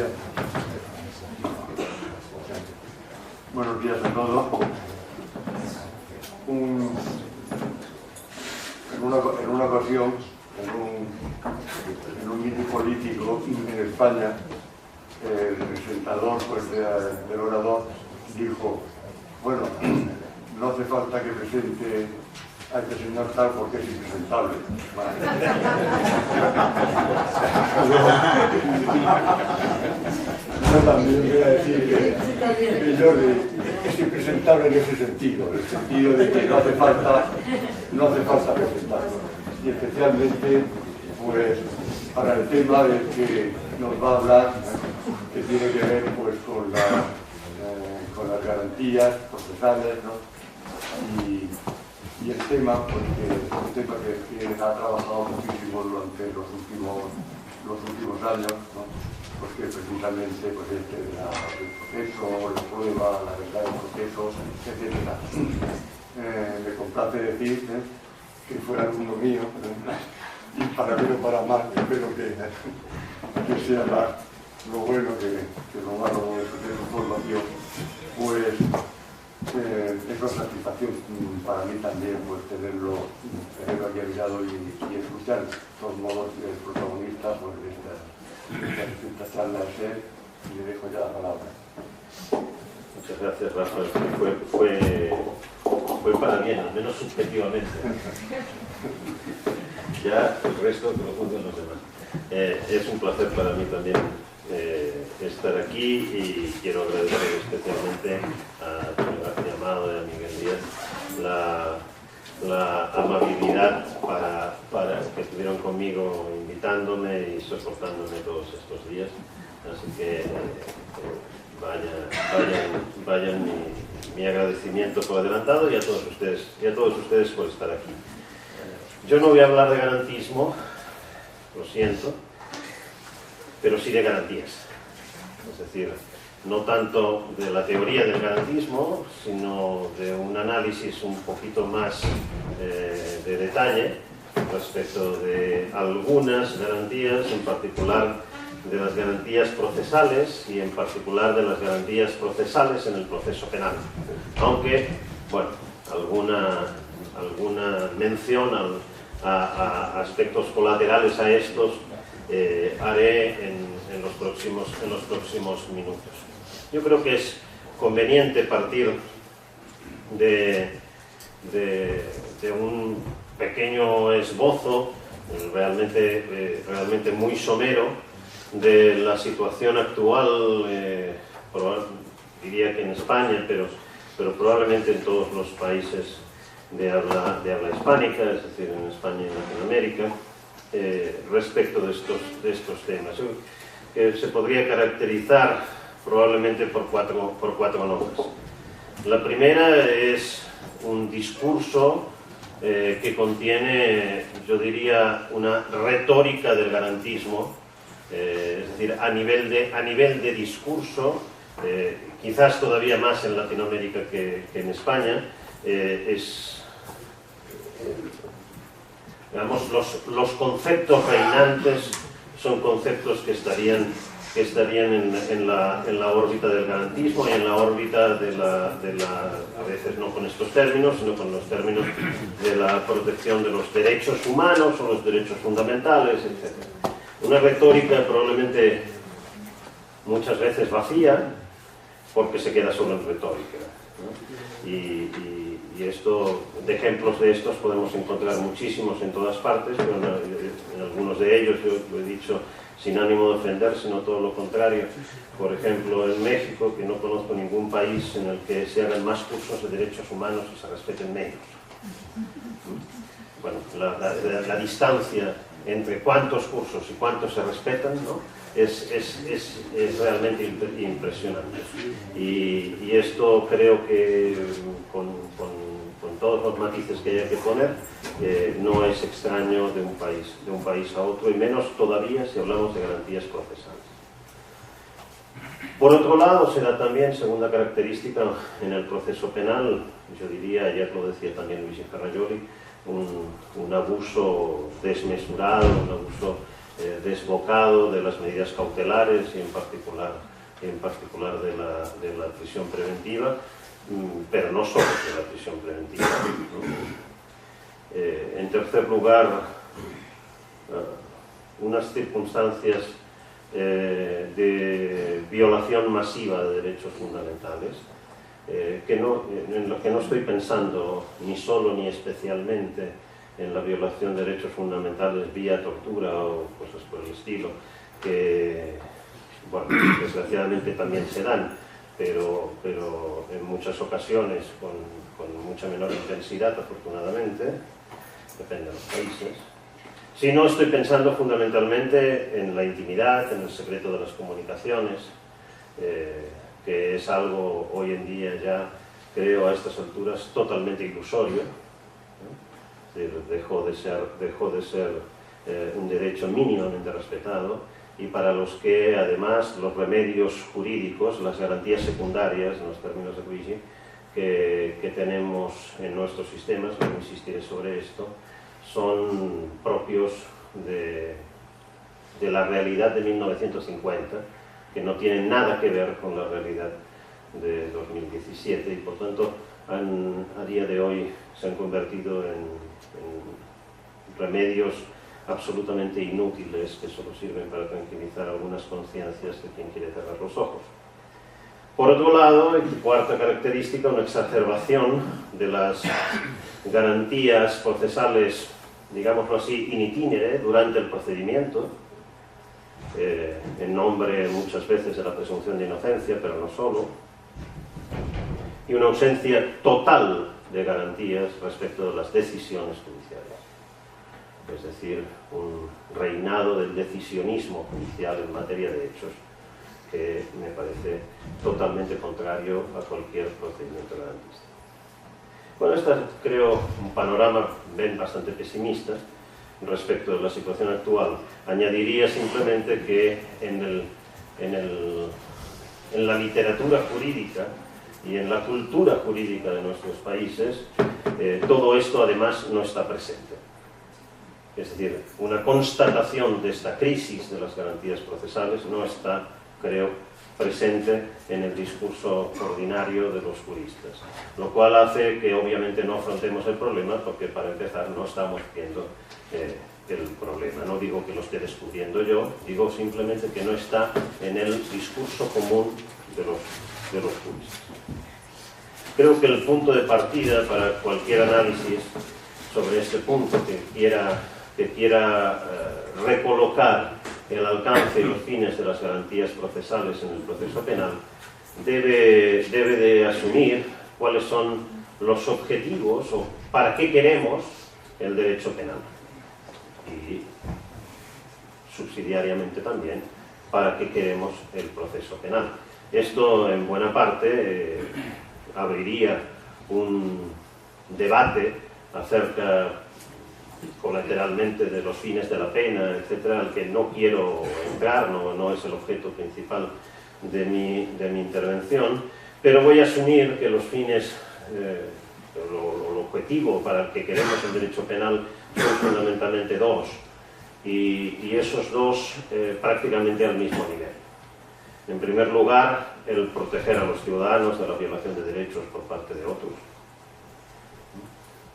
Gracias. Buenos días a todos. En una ocasión, en un mitin político en España, el presentador del orador dijo: bueno, no hace falta que presente a este señor tal porque es impresentable. Yo también voy a decir que Jordi es impresentable en ese sentido, en el sentido de que no hace falta presentarlo. Y especialmente, pues, para el tema del que nos va a hablar, que tiene que ver pues con las garantías procesales, ¿no? Y el tema, porque es un tema que ha trabajado muchísimo durante los últimos años, ¿no? Porque precisamente pues, el proceso, la prueba, la verdad del proceso, etc. Me complace decir que fue alumno mío, y para bien o para mal, espero que sea lo bueno que lo malo de su formación, pues es una satisfacción para mí también pues, tenerlo aquí a mi lado y escuchar de todos modos el protagonista pues, de esta charla es él, y le dejo ya la palabra. Muchas gracias, Rafa. Fue para bien, al menos subjetivamente. Ya el resto que lo juzguen los demás. Es un placer para mí también estar aquí y quiero agradecer especialmente a Antonio García Amado y a Miguel Díaz la amabilidad para que estuvieron conmigo invitándome y soportándome todos estos días. Así que vayan mi agradecimiento por adelantado y a todos ustedes por estar aquí. Yo no voy a hablar de garantismo, lo siento, pero sí de garantías. Es decir, no tanto de la teoría del garantismo, sino de un análisis un poquito más de detalle respecto de algunas garantías, en particular de las garantías procesales y en particular de las garantías procesales en el proceso penal. Aunque, bueno, alguna mención a aspectos colaterales a estos haré en los próximos minutos. Yo creo que es conveniente partir de un pequeño esbozo realmente muy somero de la situación actual, diría que en España, pero probablemente en todos los países de habla hispánica, es decir, en España y en Latinoamérica, respecto de estos temas, que se podría caracterizar probablemente por cuatro notas. La primera es un discurso que contiene, yo diría, una retórica del garantismo, es decir, a nivel de discurso, quizás todavía más en Latinoamérica que en España, digamos, los conceptos reinantes son conceptos que estarían en la órbita del garantismo y en la órbita a veces no con estos términos, sino con los términos de la protección de los derechos humanos o los derechos fundamentales, etc. Una retórica probablemente muchas veces vacía, porque se queda solo en retórica, ¿no? Y de ejemplos de estos podemos encontrar muchísimos en todas partes, pero en algunos de ellos, yo lo he dicho sin ánimo de ofender, sino todo lo contrario. Por ejemplo, en México, que no conozco ningún país en el que se hagan más cursos de derechos humanos y se respeten menos. Bueno, la distancia entre cuántos cursos y cuántos se respetan, ¿no? es realmente impresionante. Y esto creo que con todos los matices que haya que poner, no es extraño de un país a otro, y menos todavía si hablamos de garantías procesales. Por otro lado, se da también, segunda característica, en el proceso penal, yo diría, ayer lo decía también Luigi Ferrajoli, un abuso desmesurado, un abuso desbocado de las medidas cautelares y en particular de la prisión preventiva, pero no solo de la prisión preventiva, ¿no? En tercer lugar, unas circunstancias de violación masiva de derechos fundamentales, en lo que no estoy pensando ni solo ni especialmente en la violación de derechos fundamentales vía tortura o cosas por el estilo, que, bueno, desgraciadamente también se dan, pero en muchas ocasiones con mucha menor intensidad, afortunadamente, depende de los países. Si no, estoy pensando fundamentalmente en la intimidad, en el secreto de las comunicaciones, que es algo hoy en día ya, creo a estas alturas, totalmente ilusorio, ¿no? Dejó de ser un derecho mínimamente respetado, y para los que además los remedios jurídicos, las garantías secundarias, en los términos de Luigi, que tenemos en nuestros sistemas, no insistiré sobre esto, son propios de la realidad de 1950, que no tienen nada que ver con la realidad de 2017, y por tanto a día de hoy se han convertido en remedios absolutamente inútiles que solo sirven para tranquilizar algunas conciencias de quien quiere cerrar los ojos. Por otro lado, y cuarta característica, una exacerbación de las garantías procesales, digámoslo así, in itinere, durante el procedimiento, en nombre muchas veces de la presunción de inocencia, pero no solo, y una ausencia total de garantías respecto de las decisiones judiciales. Es decir, un reinado del decisionismo judicial en materia de hechos que me parece totalmente contrario a cualquier procedimiento garantista. Bueno, este es, creo, un panorama bastante pesimista respecto de la situación actual. Añadiría simplemente que en la literatura jurídica y en la cultura jurídica de nuestros países, todo esto además no está presente. Es decir, una constatación de esta crisis de las garantías procesales no está, creo, presente en el discurso ordinario de los juristas, lo cual hace que obviamente no afrontemos el problema, porque para empezar no estamos viendo el problema. No digo que lo esté descubriendo yo, digo simplemente que no está en el discurso común de los juristas. Creo que el punto de partida para cualquier análisis sobre este punto que quiera recolocar el alcance y los fines de las garantías procesales en el proceso penal debe de asumir cuáles son los objetivos o para qué queremos el derecho penal, y subsidiariamente también para qué queremos el proceso penal. Esto en buena parte abriría un debate acerca colateralmente de los fines de la pena, etcétera, al que no quiero entrar, no es el objeto principal de mi intervención, pero voy a asumir que los fines, el objetivo para el que queremos el derecho penal son fundamentalmente dos, y esos dos prácticamente al mismo nivel. En primer lugar, el proteger a los ciudadanos de la violación de derechos por parte de otros.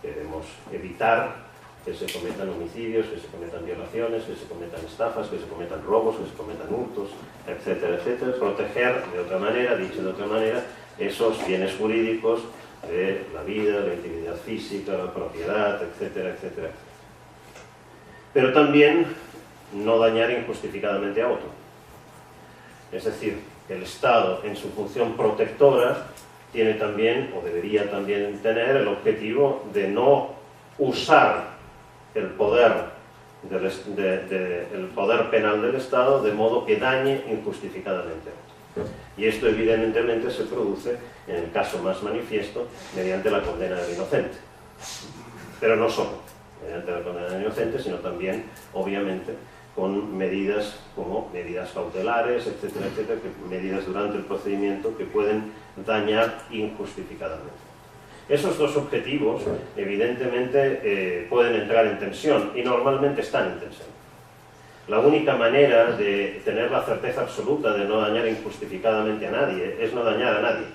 Queremos evitar que se cometan homicidios, que se cometan violaciones, que se cometan estafas, que se cometan robos, que se cometan hurtos, etcétera, etcétera. Proteger, de otra manera, dicho de otra manera, esos bienes jurídicos de la vida, la integridad física, la propiedad, etcétera, etcétera. Pero también no dañar injustificadamente a otro. Es decir, el Estado, en su función protectora, tiene también, o debería también tener, el objetivo de no usar el poder penal del Estado de modo que dañe injustificadamente a otro. Y esto evidentemente se produce, en el caso más manifiesto, mediante la condena del inocente. Pero no solo mediante la condena del inocente, sino también, obviamente, con medidas como medidas cautelares, etcétera, etcétera, medidas durante el procedimiento que pueden dañar injustificadamente. Esos dos objetivos, evidentemente, pueden entrar en tensión, y normalmente están en tensión. la única manera de tener la certeza absoluta de no dañar injustificadamente a nadie es no dañar a nadie.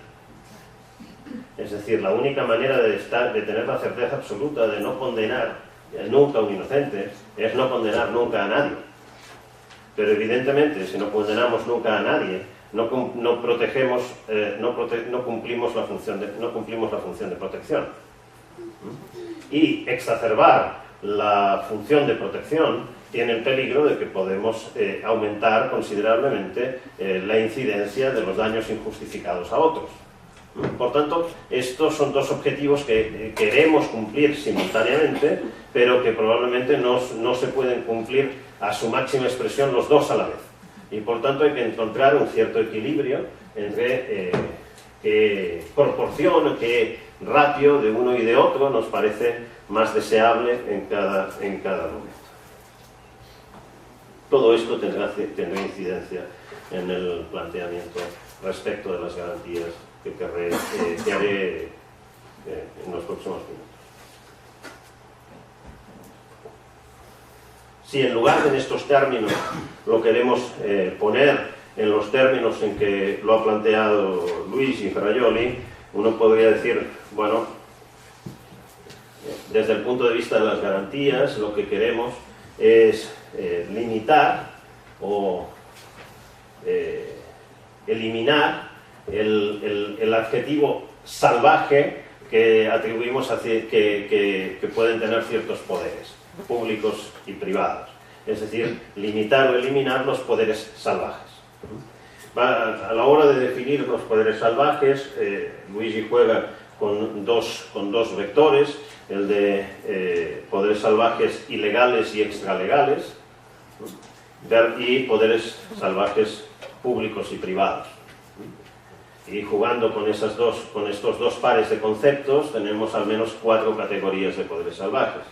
Es decir, la única manera de tener la certeza absoluta de no condenar nunca a un inocente es no condenar nunca a nadie. Pero evidentemente, si no condenamos nunca a nadie, no cumplimos la función de protección. Y exacerbar la función de protección tiene el peligro de que podemos aumentar considerablemente la incidencia de los daños injustificados a otros. Por tanto, estos son dos objetivos que queremos cumplir simultáneamente, pero que probablemente no se pueden cumplir a su máxima expresión los dos a la vez. Y por tanto hay que encontrar un cierto equilibrio entre qué proporción, qué ratio de uno y de otro nos parece más deseable en cada momento. Todo esto tendrá incidencia en el planteamiento respecto de las garantías que haré en los próximos minutos. Si en lugar de en estos términos lo queremos poner en los términos en que lo ha planteado Luigi Ferrajoli, uno podría decir, bueno, desde el punto de vista de las garantías, lo que queremos es limitar o eliminar el adjetivo salvaje que atribuimos a que pueden tener ciertos poderes públicos y privados. Es decir, limitar o eliminar los poderes salvajes. A la hora de definir los poderes salvajes, Luigi juega con dos vectores, el de poderes salvajes ilegales y extralegales, y poderes salvajes públicos y privados. Y jugando con estos dos pares de conceptos, tenemos al menos 4 categorías de poderes salvajes.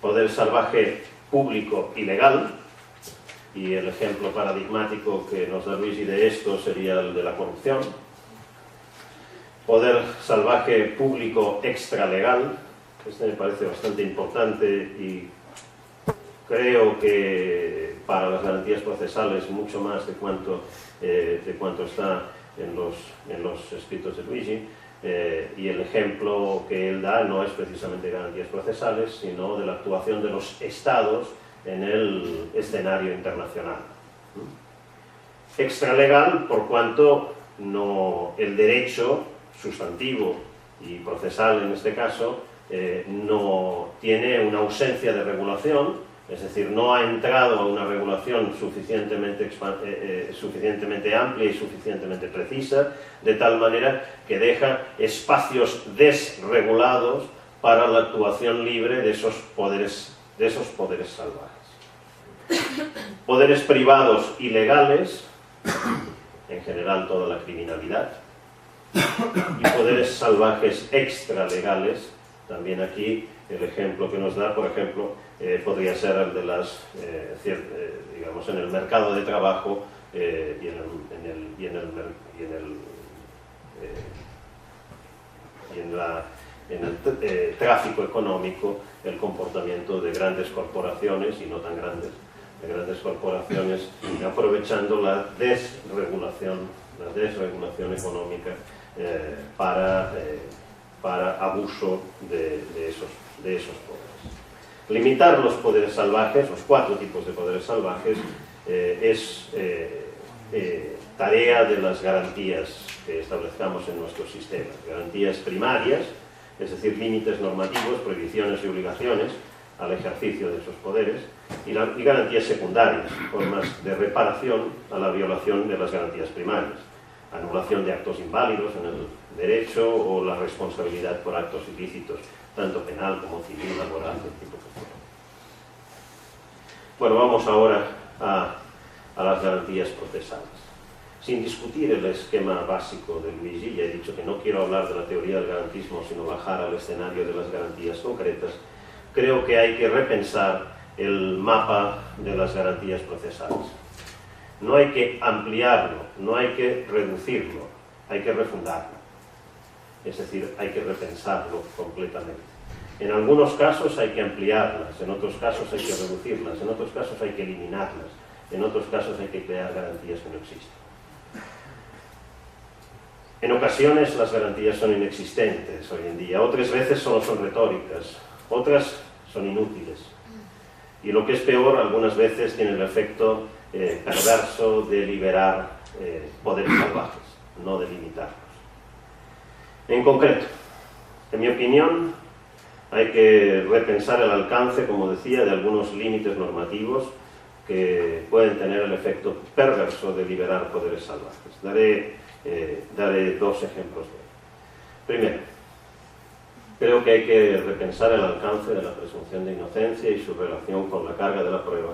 Poder salvaje público y legal, y el ejemplo paradigmático que nos da Luigi de esto sería el de la corrupción. Poder salvaje público extralegal, este me parece bastante importante y creo que para las garantías procesales mucho más de cuanto está en los escritos de Luigi, y el ejemplo que él da no es precisamente de garantías procesales, sino de la actuación de los estados en el escenario internacional. Extralegal, por cuanto el derecho sustantivo y procesal en este caso no tiene una ausencia de regulación, es decir, no ha entrado a una regulación suficientemente amplia y suficientemente precisa, de tal manera que deja espacios desregulados para la actuación libre de esos poderes salvajes. Poderes privados y legales, en general toda la criminalidad, y poderes salvajes extralegales, también aquí el ejemplo que nos da, por ejemplo, podría ser el de digamos, en el mercado de trabajo y en el tráfico económico, el comportamiento de grandes corporaciones y no tan grandes, de grandes corporaciones, aprovechando la desregulación económica para abuso de esos poderes. Limitar los poderes salvajes, los 4 tipos de poderes salvajes, es tarea de las garantías que establezcamos en nuestro sistema. Garantías primarias, es decir, límites normativos, prohibiciones y obligaciones al ejercicio de esos poderes, y garantías secundarias, formas de reparación a la violación de las garantías primarias. Anulación de actos inválidos en el derecho o la responsabilidad por actos ilícitos, tanto penal como civil, laboral, del tipo que fuera. Bueno, vamos ahora a las garantías procesales. Sin discutir el esquema básico de Luigi, ya he dicho que no quiero hablar de la teoría del garantismo, sino bajar al escenario de las garantías concretas, creo que hay que repensar el mapa de las garantías procesales. No hay que ampliarlo, no hay que reducirlo, hay que refundarlo. Es decir, hay que repensarlo completamente. En algunos casos hay que ampliarlas, en otros casos hay que reducirlas, en otros casos hay que eliminarlas, en otros casos hay que crear garantías que no existen. En ocasiones las garantías son inexistentes hoy en día, otras veces solo son retóricas, otras son inútiles. Y lo que es peor, algunas veces tienen el efecto perverso de liberar poderes salvajes, no de limitarlos. En concreto, en mi opinión, hay que repensar el alcance, como decía, de algunos límites normativos que pueden tener el efecto perverso de liberar poderes salvajes. Daré dos ejemplos de ello. Primero, creo que hay que repensar el alcance de la presunción de inocencia y su relación con la carga de la prueba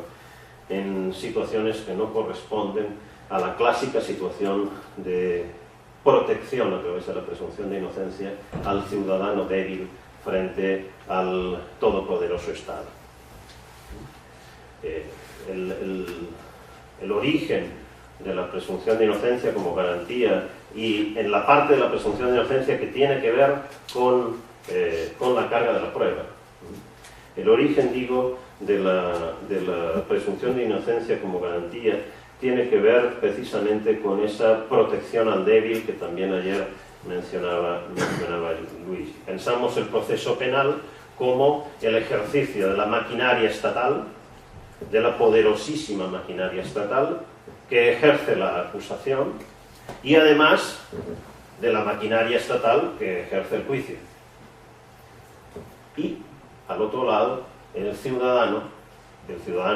en situaciones que no corresponden a la clásica situación de protección a través de la presunción de inocencia al ciudadano débil frente al todopoderoso Estado. El origen de la presunción de inocencia como garantía y en la parte de la presunción de inocencia que tiene que ver con la carga de la prueba. El origen, digo, de la presunción de inocencia como garantía tiene que ver precisamente con esa protección al débil que también ayer mencionaba Luis. Pensamos el proceso penal como el ejercicio de la maquinaria estatal, de la poderosísima maquinaria estatal que ejerce la acusación y además de la maquinaria estatal que ejerce el juicio. Y al otro lado, el ciudadano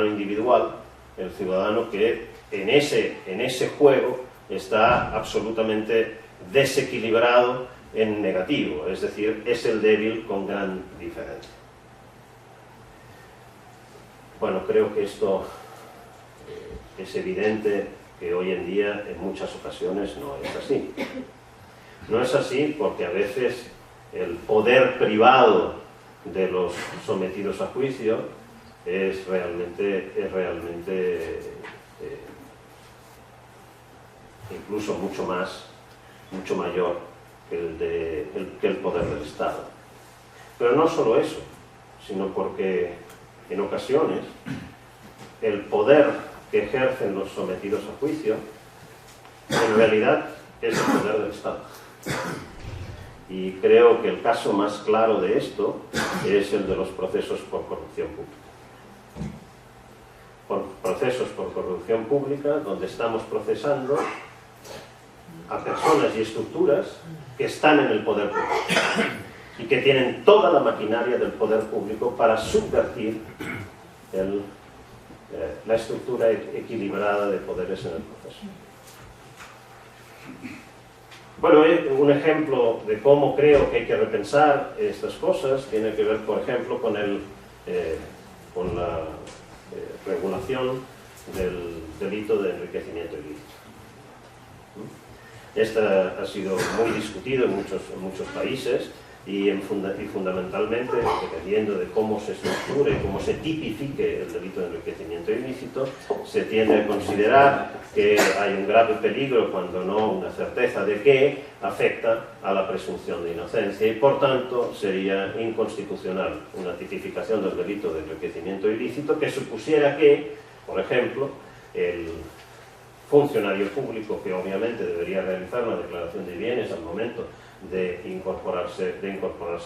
individual, el ciudadano que en ese juego está absolutamente desequilibrado en negativo, es decir, es el débil con gran diferencia. Bueno, creo que esto es evidente que hoy en día en muchas ocasiones no es así. No es así porque a veces el poder privado de los sometidos a juicio es realmente incluso mucho mayor que el poder del Estado. Pero no solo eso, sino porque en ocasiones el poder que ejercen los sometidos a juicio en realidad es el poder del Estado. Y creo que el caso más claro de esto es el de los procesos por corrupción pública. Por procesos por corrupción pública, donde estamos procesando a personas y estructuras que están en el poder público y que tienen toda la maquinaria del poder público para subvertir la estructura equilibrada de poderes en el proceso. Bueno, un ejemplo de cómo creo que hay que repensar estas cosas tiene que ver, por ejemplo, con la regulación del delito de enriquecimiento ilícito. Esta ha sido muy discutido en muchos países y fundamentalmente, dependiendo de cómo se estructure, cómo se tipifique el delito de enriquecimiento ilícito, se tiende a considerar que hay un grave peligro, cuando no una certeza, de que afecta a la presunción de inocencia y por tanto sería inconstitucional una tipificación del delito de enriquecimiento ilícito que supusiera que, por ejemplo, el funcionario público, que obviamente debería realizar una declaración de bienes al momento de incorporarse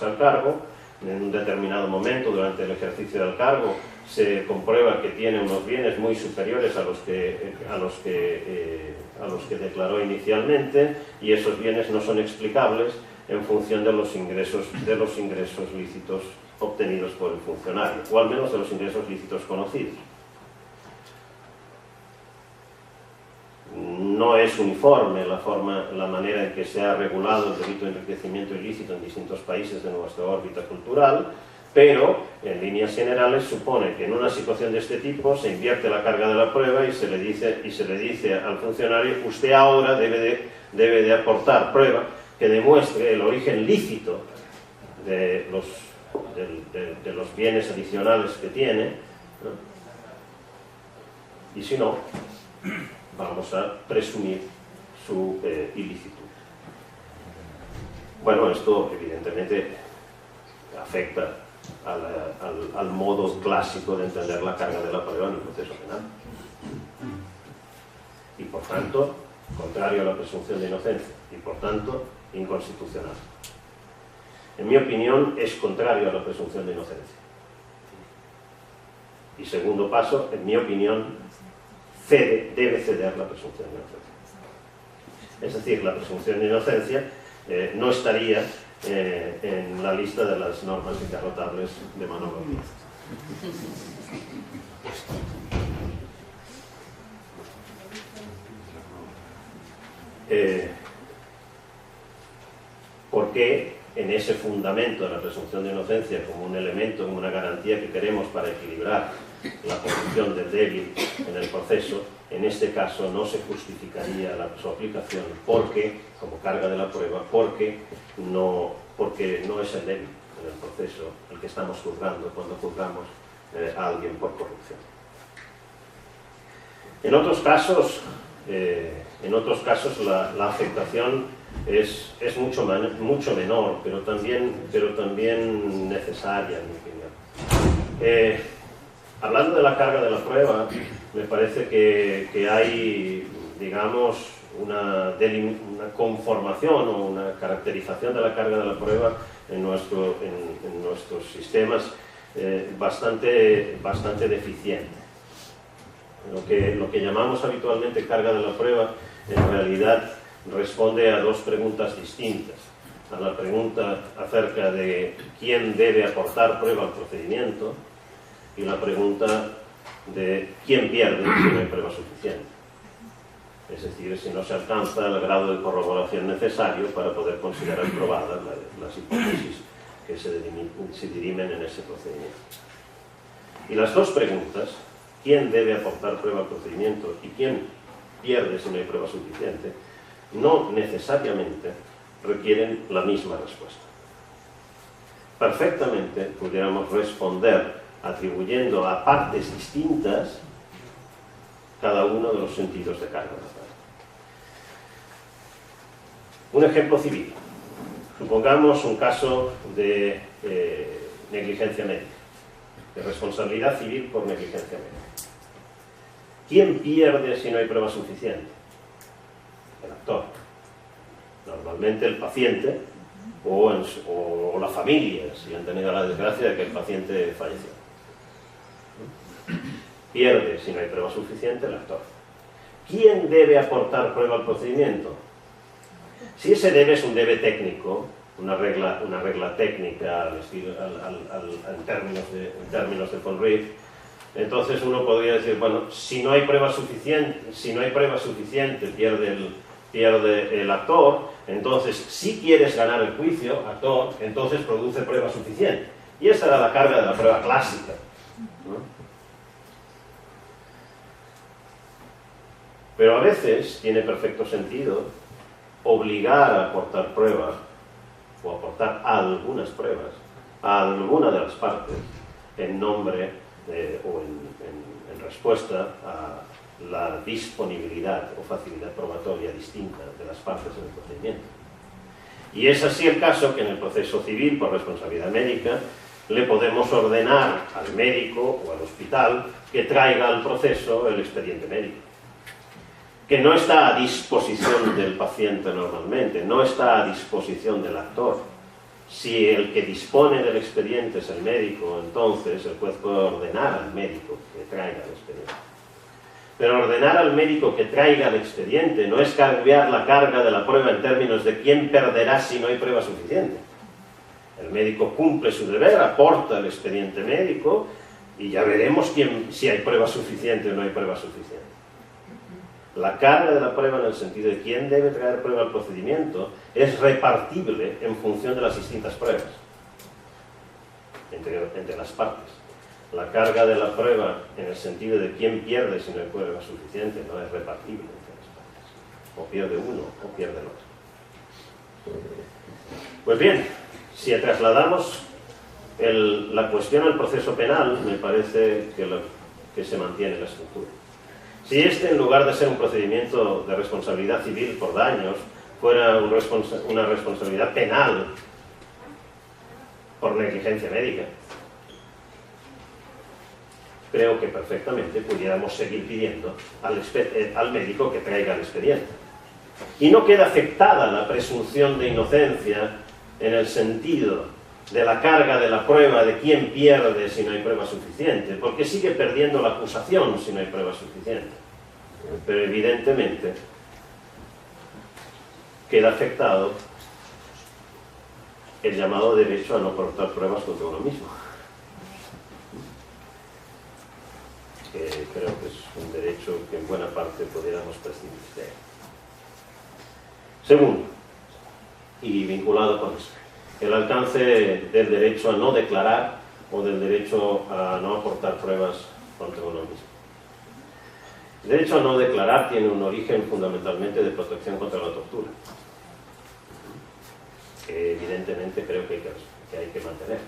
al cargo, en un determinado momento durante el ejercicio del cargo se comprueba que tiene unos bienes muy superiores a los que declaró inicialmente y esos bienes no son explicables en función de los ingresos lícitos obtenidos por el funcionario, o al menos de los ingresos lícitos conocidos. No es uniforme la manera en que se ha regulado el delito de enriquecimiento ilícito en distintos países de nuestra órbita cultural, pero en líneas generales supone que en una situación de este tipo se invierte la carga de la prueba y se le dice al funcionario: usted ahora debe de aportar prueba que demuestre el origen lícito de los bienes adicionales que tiene, ¿no? Y si no, vamos a presumir su ilicitud. Bueno, esto evidentemente afecta al modo clásico de entender la carga de la prueba en el proceso penal. Y por tanto, contrario a la presunción de inocencia, y por tanto, inconstitucional. En mi opinión, es contrario a la presunción de inocencia. Y segundo paso, en mi opinión, debe ceder la presunción de inocencia. Es decir, la presunción de inocencia no estaría en la lista de las normas inderrotables de Manolo Díaz. ¿Por qué en ese fundamento de la presunción de inocencia como un elemento, como una garantía que queremos para equilibrar la posición del débil en el proceso, en este caso no se justificaría su aplicación porque, como carga de la prueba, porque no es el débil en el proceso el que estamos juzgando cuando juzgamos a alguien por corrupción? En otros casos la afectación es mucho menor, pero también necesaria, en mi opinión. Hablando de la carga de la prueba, me parece que hay, digamos, una conformación o una caracterización de la carga de la prueba en nuestros sistemas bastante deficiente. Lo que llamamos habitualmente carga de la prueba, en realidad responde a dos preguntas distintas. A la pregunta acerca de quién debe aportar prueba al procedimiento y la pregunta de quién pierde si no hay prueba suficiente. Es decir, si no se alcanza el grado de corroboración necesario para poder considerar probadas las hipótesis que se dirimen en ese procedimiento. Y las dos preguntas, quién debe aportar prueba al procedimiento y quién pierde si no hay prueba suficiente, no necesariamente requieren la misma respuesta. Perfectamente pudiéramos responder atribuyendo a partes distintas cada uno de los sentidos de carga. Un ejemplo civil. Supongamos un caso de negligencia médica, de responsabilidad civil por negligencia médica. ¿Quién pierde si no hay prueba suficiente? El actor. Normalmente el paciente o la familia, si han tenido la desgracia de que el paciente falleció. Pierde si no hay prueba suficiente el actor. ¿Quién debe aportar prueba al procedimiento? Si ese debe es un debe técnico, una regla técnica en términos de von Reef, entonces uno podría decir, bueno, si no hay prueba suficiente, pierde el actor, entonces si quieres ganar el juicio, actor, entonces produce prueba suficiente. Y esa era la carga de la prueba clásica, ¿no? Pero a veces tiene perfecto sentido obligar a aportar prueba o aportar algunas pruebas a alguna de las partes en nombre o en respuesta a la disponibilidad o facilidad probatoria distinta de las partes en el procedimiento. Y es así el caso que en el proceso civil por responsabilidad médica le podemos ordenar al médico o al hospital que traiga al proceso el expediente médico, que no está a disposición del paciente normalmente, no está a disposición del actor. Si el que dispone del expediente es el médico, entonces el juez puede ordenar al médico que traiga el expediente. Pero ordenar al médico que traiga el expediente no es cambiar la carga de la prueba en términos de quién perderá si no hay prueba suficiente. El médico cumple su deber, aporta el expediente médico y ya veremos si hay prueba suficiente o no hay prueba suficiente. La carga de la prueba en el sentido de quién debe traer prueba al procedimiento es repartible en función de las distintas pruebas entre las partes. La carga de la prueba en el sentido de quién pierde si no hay prueba suficiente no es repartible entre las partes. O pierde uno o pierde el otro. Pues bien, si trasladamos la cuestión al proceso penal, me parece que se mantiene la estructura. Si este, en lugar de ser un procedimiento de responsabilidad civil por daños, fuera una responsabilidad penal por negligencia médica, creo que perfectamente pudiéramos seguir pidiendo al médico que traiga el expediente. Y no queda afectada la presunción de inocencia en el sentido de la carga de la prueba de quién pierde si no hay prueba suficiente, porque sigue perdiendo la acusación si no hay prueba suficiente. Pero evidentemente queda afectado el llamado derecho a no aportar pruebas contra uno mismo. Creo que es un derecho que en buena parte pudiéramos prescindir de él. Segundo, y vinculado con eso, el alcance del derecho a no declarar o del derecho a no aportar pruebas contra uno mismo. El derecho a no declarar tiene un origen fundamentalmente de protección contra la tortura, que evidentemente creo que hay que mantener.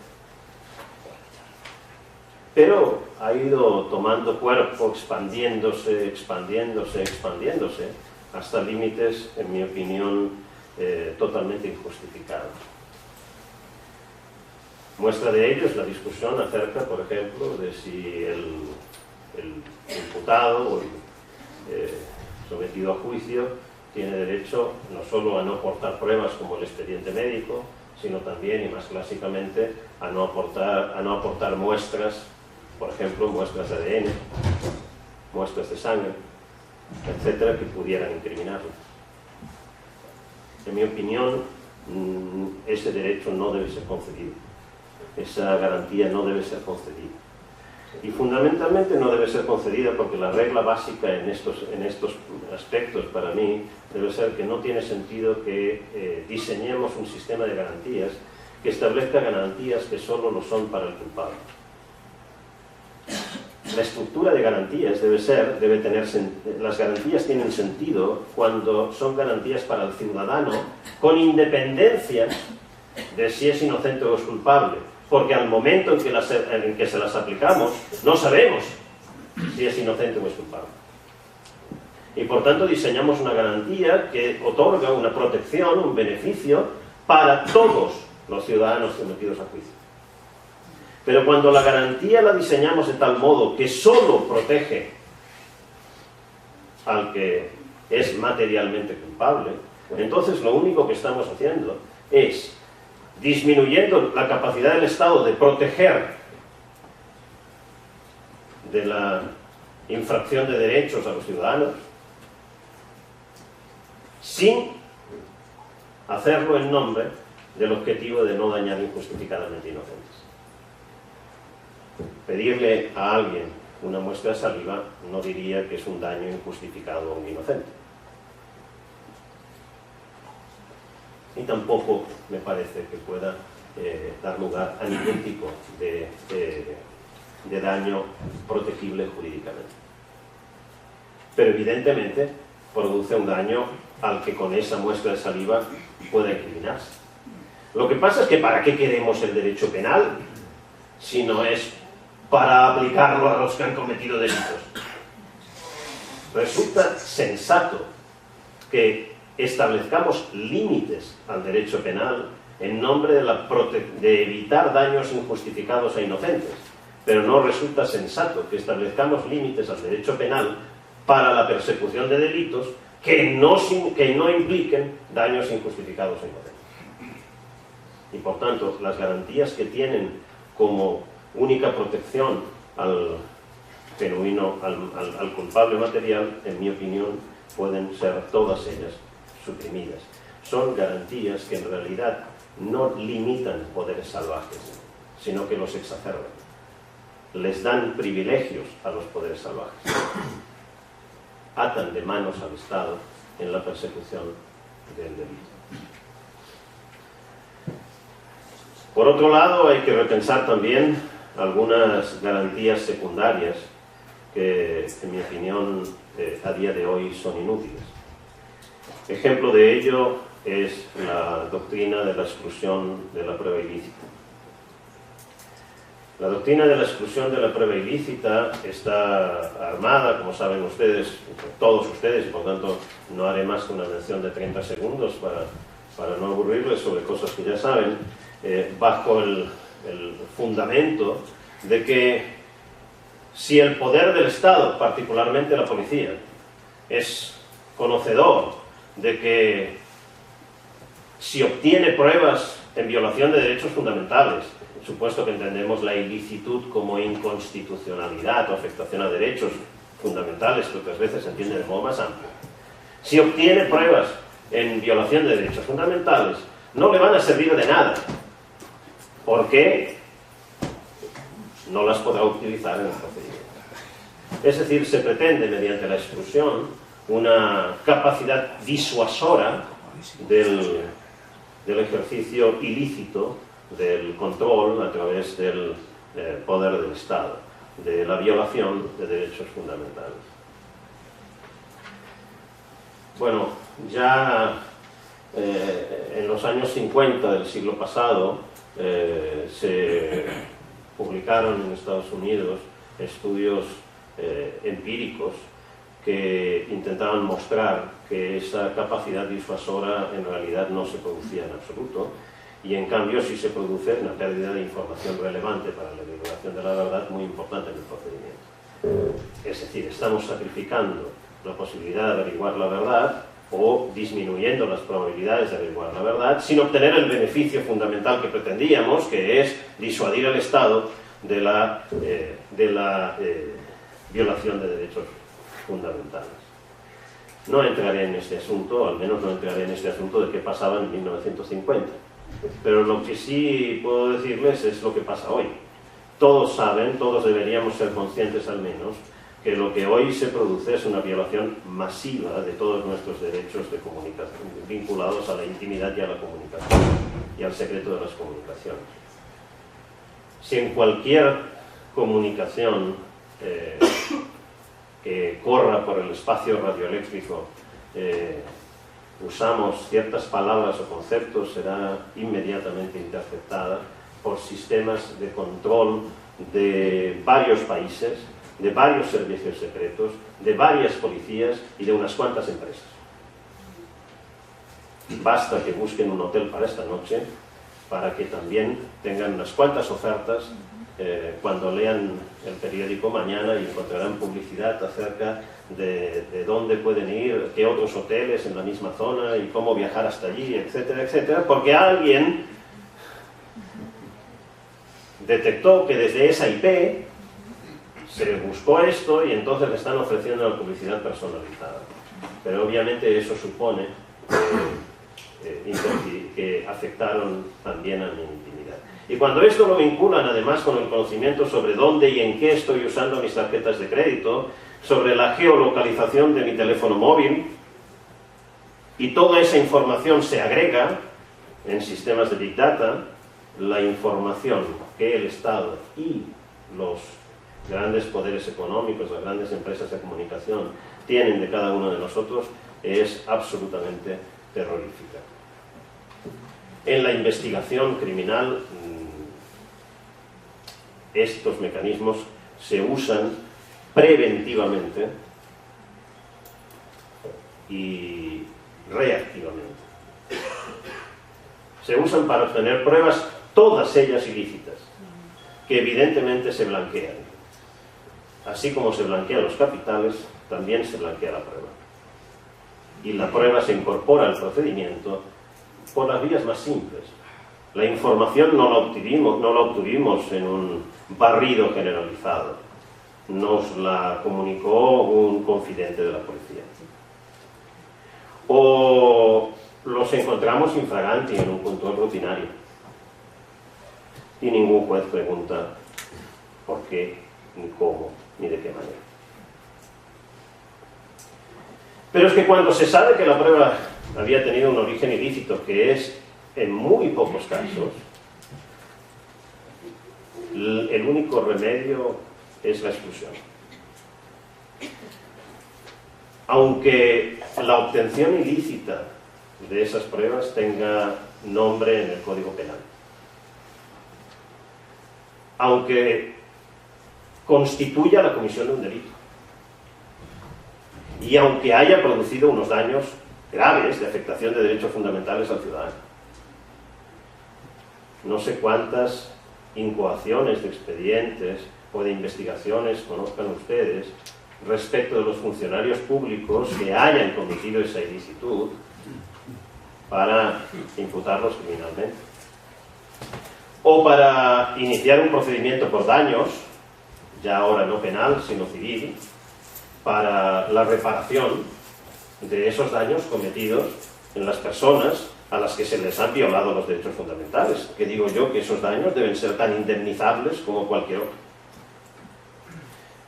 Pero ha ido tomando cuerpo, expandiéndose, hasta límites, en mi opinión, totalmente injustificados. Muestra de ello es la discusión acerca, por ejemplo, de si el imputado o el sometido a juicio tiene derecho no solo a no aportar pruebas como el expediente médico, sino también, y más clásicamente, a no aportar muestras, por ejemplo, muestras de ADN, muestras de sangre, etcétera, que pudieran incriminarlo. En mi opinión, ese derecho no debe ser concedido. Esa garantía no debe ser concedida. Y fundamentalmente no debe ser concedida porque la regla básica en estos aspectos para mí debe ser que no tiene sentido que diseñemos un sistema de garantías que establezca garantías que solo lo son para el culpable. La estructura de garantías las garantías tienen sentido cuando son garantías para el ciudadano con independencia de si es inocente o es culpable, porque al momento en que se las aplicamos no sabemos si es inocente o es culpable. Y por tanto diseñamos una garantía que otorga una protección, un beneficio para todos los ciudadanos sometidos a juicio. Pero cuando la garantía la diseñamos de tal modo que solo protege al que es materialmente culpable, entonces lo único que estamos haciendo es disminuyendo la capacidad del Estado de proteger de la infracción de derechos a los ciudadanos, sin hacerlo en nombre del objetivo de no dañar injustificadamente inocentes. Pedirle a alguien una muestra de saliva no diría que es un daño injustificado a un inocente. Y tampoco me parece que pueda dar lugar a ningún tipo de daño protegible jurídicamente. Pero evidentemente produce un daño al que con esa muestra de saliva pueda incriminarse. Lo que pasa es que ¿para qué queremos el derecho penal si no es para aplicarlo a los que han cometido delitos? Resulta sensato que establezcamos límites al derecho penal en nombre de evitar daños injustificados a inocentes, pero no resulta sensato que establezcamos límites al derecho penal para la persecución de delitos que no impliquen daños injustificados a inocentes. Y por tanto, las garantías que tienen como única protección al genuino, al culpable material, en mi opinión, pueden ser todas ellas suprimidas. Son garantías que en realidad no limitan poderes salvajes, sino que los exacerban. Les dan privilegios a los poderes salvajes. Atan de manos al Estado en la persecución del delito. Por otro lado, hay que repensar también algunas garantías secundarias que, en mi opinión, a día de hoy son inútiles. Ejemplo de ello es la doctrina de la exclusión de la prueba ilícita. La doctrina de la exclusión de la prueba ilícita está armada, como saben ustedes, todos ustedes, y por tanto no haré más que una mención de 30 segundos para no aburrirles sobre cosas que ya saben, bajo el fundamento de que Si el poder del Estado, particularmente la policía, es conocedor de que si obtiene pruebas en violación de derechos fundamentales, supuesto que entendemos la ilicitud como inconstitucionalidad o afectación a derechos fundamentales, que otras veces se entiende de modo más amplio, si obtiene pruebas en violación de derechos fundamentales, no le van a servir de nada, porque no las podrá utilizar en el procedimiento. Es decir, se pretende, mediante la exclusión, una capacidad disuasora del ejercicio ilícito del control a través del poder del Estado, de la violación de derechos fundamentales. Bueno, ya en los años 50 del siglo pasado se publicaron en Estados Unidos estudios empíricos que intentaban mostrar que esa capacidad disuasora en realidad no se producía en absoluto, y en cambio sí se produce una pérdida de información relevante para la divulgación de la verdad muy importante en el procedimiento. Es decir, estamos sacrificando la posibilidad de averiguar la verdad o disminuyendo las probabilidades de averiguar la verdad sin obtener el beneficio fundamental que pretendíamos, que es disuadir al Estado de la violación de derechos fundamentales. No entraré en este asunto, al menos no entraré en este asunto de qué pasaba en 1950. Pero lo que sí puedo decirles es lo que pasa hoy. Todos saben, todos deberíamos ser conscientes al menos, que lo que hoy se produce es una violación masiva de todos nuestros derechos de comunicación, vinculados a la intimidad y a la comunicación, y al secreto de las comunicaciones. Si en cualquier comunicación que corra por el espacio radioeléctrico usamos ciertas palabras o conceptos, será inmediatamente interceptada por sistemas de control de varios países, de varios servicios secretos, de varias policías y de unas cuantas empresas. Basta que busquen un hotel para esta noche para que también tengan unas cuantas ofertas cuando lean el periódico mañana, y encontrarán publicidad acerca de dónde pueden ir, qué otros hoteles en la misma zona y cómo viajar hasta allí, etcétera, etcétera, porque alguien detectó que desde esa IP se buscó esto y entonces le están ofreciendo la publicidad personalizada. Pero obviamente eso supone que afectaron también a mi intimidad. Y cuando esto lo vinculan además con el conocimiento sobre dónde y en qué estoy usando mis tarjetas de crédito, sobre la geolocalización de mi teléfono móvil, y toda esa información se agrega en sistemas de Big Data, la información que el Estado y los grandes poderes económicos, las grandes empresas de comunicación tienen de cada uno de nosotros es absolutamente terrorífica. En la investigación criminal, estos mecanismos se usan preventivamente y reactivamente. Se usan para obtener pruebas, todas ellas ilícitas, que evidentemente se blanquean. Así como se blanquean los capitales, también se blanquea la prueba. Y la prueba se incorpora al procedimiento por las vías más simples. La información no la obtuvimos en un barrido generalizado. Nos la comunicó un confidente de la policía. O los encontramos infraganti en un control rutinario. Y ningún juez pregunta por qué, ni cómo, ni de qué manera. Pero es que cuando se sabe que la prueba había tenido un origen ilícito, que es en muy pocos casos, el único remedio es la exclusión. Aunque la obtención ilícita de esas pruebas tenga nombre en el Código Penal, aunque constituya la comisión de un delito, y aunque haya producido unos daños graves de afectación de derechos fundamentales al ciudadano. No sé cuántas incoaciones de expedientes o de investigaciones conozcan ustedes respecto de los funcionarios públicos que hayan cometido esa ilicitud para imputarlos criminalmente. O para iniciar un procedimiento por daños, ya ahora no penal, sino civil, para la reparación de esos daños cometidos en las personas a las que se les han violado los derechos fundamentales. Que digo yo que esos daños deben ser tan indemnizables como cualquier otro.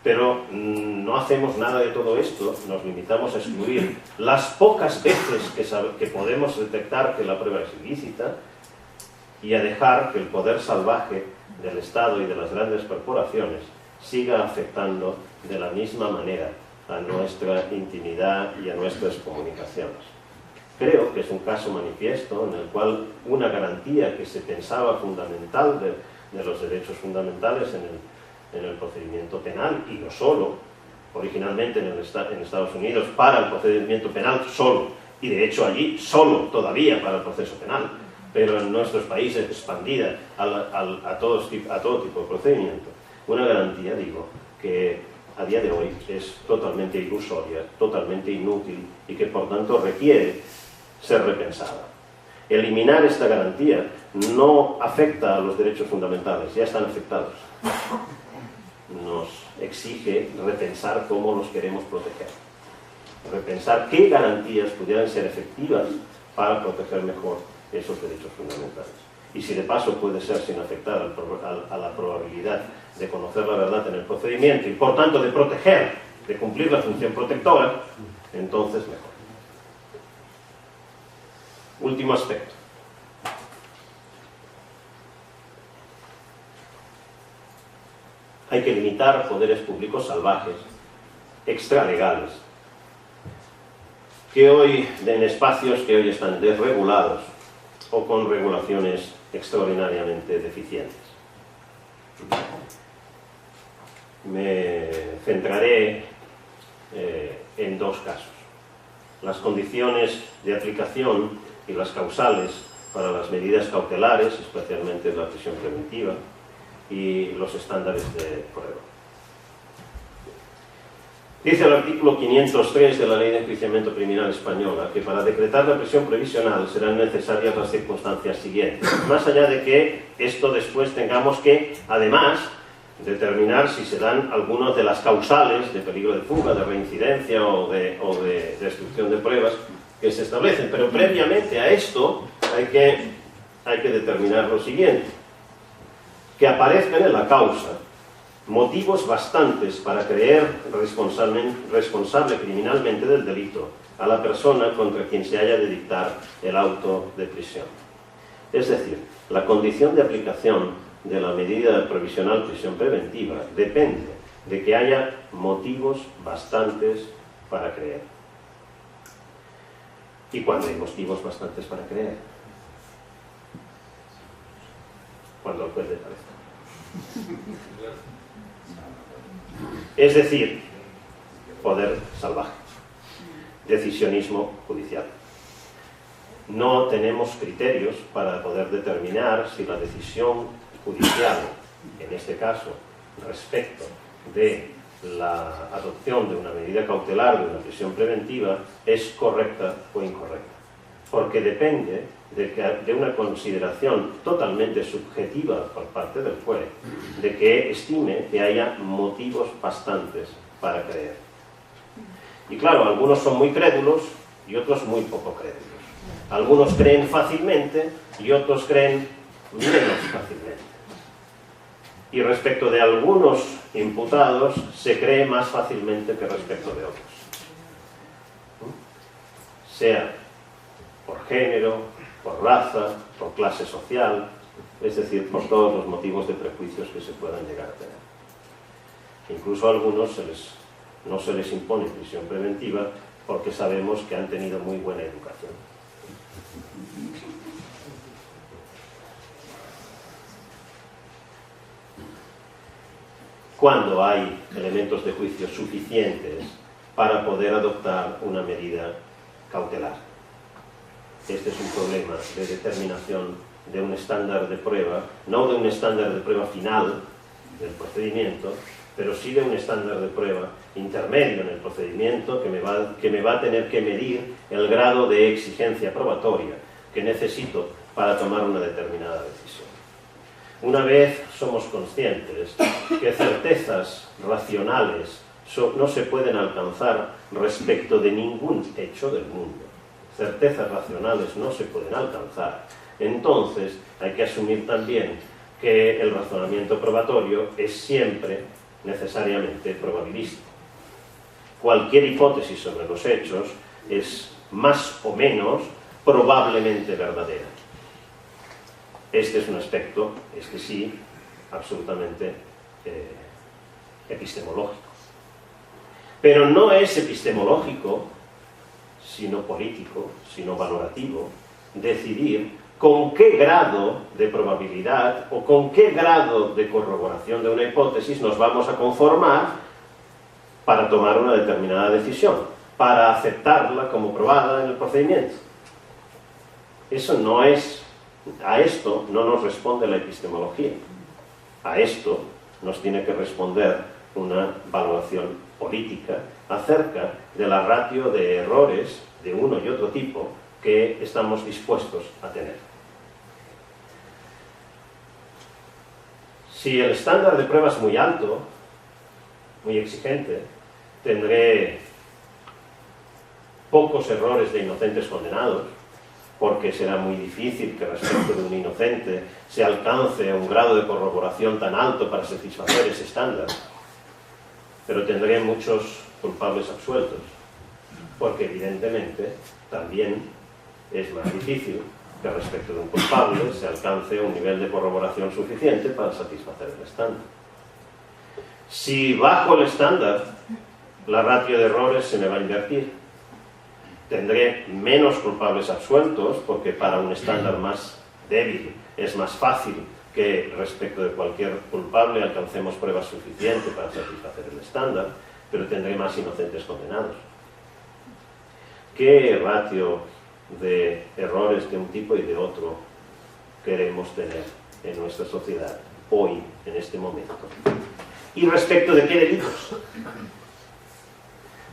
Pero no hacemos nada de todo esto, nos limitamos a excluir las pocas veces que podemos detectar que la prueba es ilícita y a dejar que el poder salvaje del Estado y de las grandes corporaciones siga afectando de la misma manera a nuestra intimidad y a nuestras comunicaciones. Creo que es un caso manifiesto en el cual una garantía que se pensaba fundamental de los derechos fundamentales en el procedimiento penal, y no solo, originalmente en Estados Unidos para el procedimiento penal solo, y de hecho allí solo todavía para el proceso penal, pero en nuestros países expandida a todo tipo de procedimiento. Una garantía, digo, que a día de hoy es totalmente ilusoria, totalmente inútil y que por tanto requiere ser repensada. Eliminar esta garantía no afecta a los derechos fundamentales, ya están afectados. Nos exige repensar cómo los queremos proteger. Repensar qué garantías pudieran ser efectivas para proteger mejor esos derechos fundamentales. Y si de paso puede ser sin afectar a la probabilidad de conocer la verdad en el procedimiento y por tanto de proteger, de cumplir la función protectora, entonces mejor. Último aspecto. Hay que limitar poderes públicos salvajes, extralegales, que hoy, en espacios que hoy están desregulados o con regulaciones extraordinariamente deficientes. Me centraré en dos casos: las condiciones de aplicación y las causales para las medidas cautelares, especialmente la prisión preventiva, y los estándares de prueba. Dice el artículo 503 de la Ley de Enjuiciamiento Criminal Española que para decretar la prisión provisional serán necesarias las circunstancias siguientes, más allá de que esto después tengamos que, además, determinar si se dan algunas de las causales de peligro de fuga, de reincidencia o de destrucción de pruebas que se establecen. Pero previamente a esto hay que determinar lo siguiente: que aparezcan en la causa motivos bastantes para creer responsable criminalmente del delito a la persona contra quien se haya de dictar el auto de prisión. Es decir, la condición de aplicación de la medida provisional prisión preventiva depende de que haya motivos bastantes para creer. ¿Y cuándo hay motivos bastantes para creer? Cuando el juez le parezca. Es decir, poder salvaje, decisionismo judicial. No tenemos criterios para poder determinar si la decisión judicial, en este caso, respecto de la adopción de una medida cautelar, de una prisión preventiva, es correcta o incorrecta. Porque depende de una consideración totalmente subjetiva por parte del juez, de que estime que haya motivos bastantes para creer. Y claro, algunos son muy crédulos y otros muy poco crédulos. Algunos creen fácilmente y otros creen menos fácilmente. Y respecto de algunos imputados se cree más fácilmente que respecto de otros. Sea por género, por raza, por clase social, es decir, por todos los motivos de prejuicios que se puedan llegar a tener. Incluso a algunos no se les impone prisión preventiva porque sabemos que han tenido muy buena educación. Cuando hay elementos de juicio suficientes para poder adoptar una medida cautelar. Este es un problema de determinación de un estándar de prueba, no de un estándar de prueba final, del procedimiento, pero sí de un estándar de prueba intermedio en el procedimiento que me va a tener que medir el grado de exigencia probatoria que necesito para tomar una determinada decisión. Una vez somos conscientes que certezas racionales no se pueden alcanzar respecto de ningún hecho del mundo, certezas racionales no se pueden alcanzar, entonces hay que asumir también que el razonamiento probatorio es siempre necesariamente probabilístico. Cualquier hipótesis sobre los hechos es más o menos probablemente verdadera. Este es un aspecto, este sí, absolutamente epistemológico. Pero no es epistemológico, sino político, sino valorativo, decidir con qué grado de probabilidad o con qué grado de corroboración de una hipótesis nos vamos a conformar para tomar una determinada decisión, para aceptarla como probada en el procedimiento. Eso no es, a esto no nos responde la epistemología. A esto nos tiene que responder una valoración política acerca de la ratio de errores de uno y otro tipo que estamos dispuestos a tener. Si el estándar de prueba es muy alto, muy exigente, tendré pocos errores de inocentes condenados, porque será muy difícil que respecto de un inocente se alcance un grado de corroboración tan alto para satisfacer ese estándar. Pero tendré muchos culpables absueltos, porque evidentemente también es más difícil que respecto de un culpable se alcance un nivel de corroboración suficiente para satisfacer el estándar. Si bajo el estándar la ratio de errores se me va a invertir, tendré menos culpables absueltos, porque para un estándar más débil es más fácil que respecto de cualquier culpable alcancemos pruebas suficientes para satisfacer el estándar, pero tendré más inocentes condenados. ¿Qué ratio de errores de un tipo y de otro queremos tener en nuestra sociedad hoy, en este momento? ¿Y respecto de qué delitos?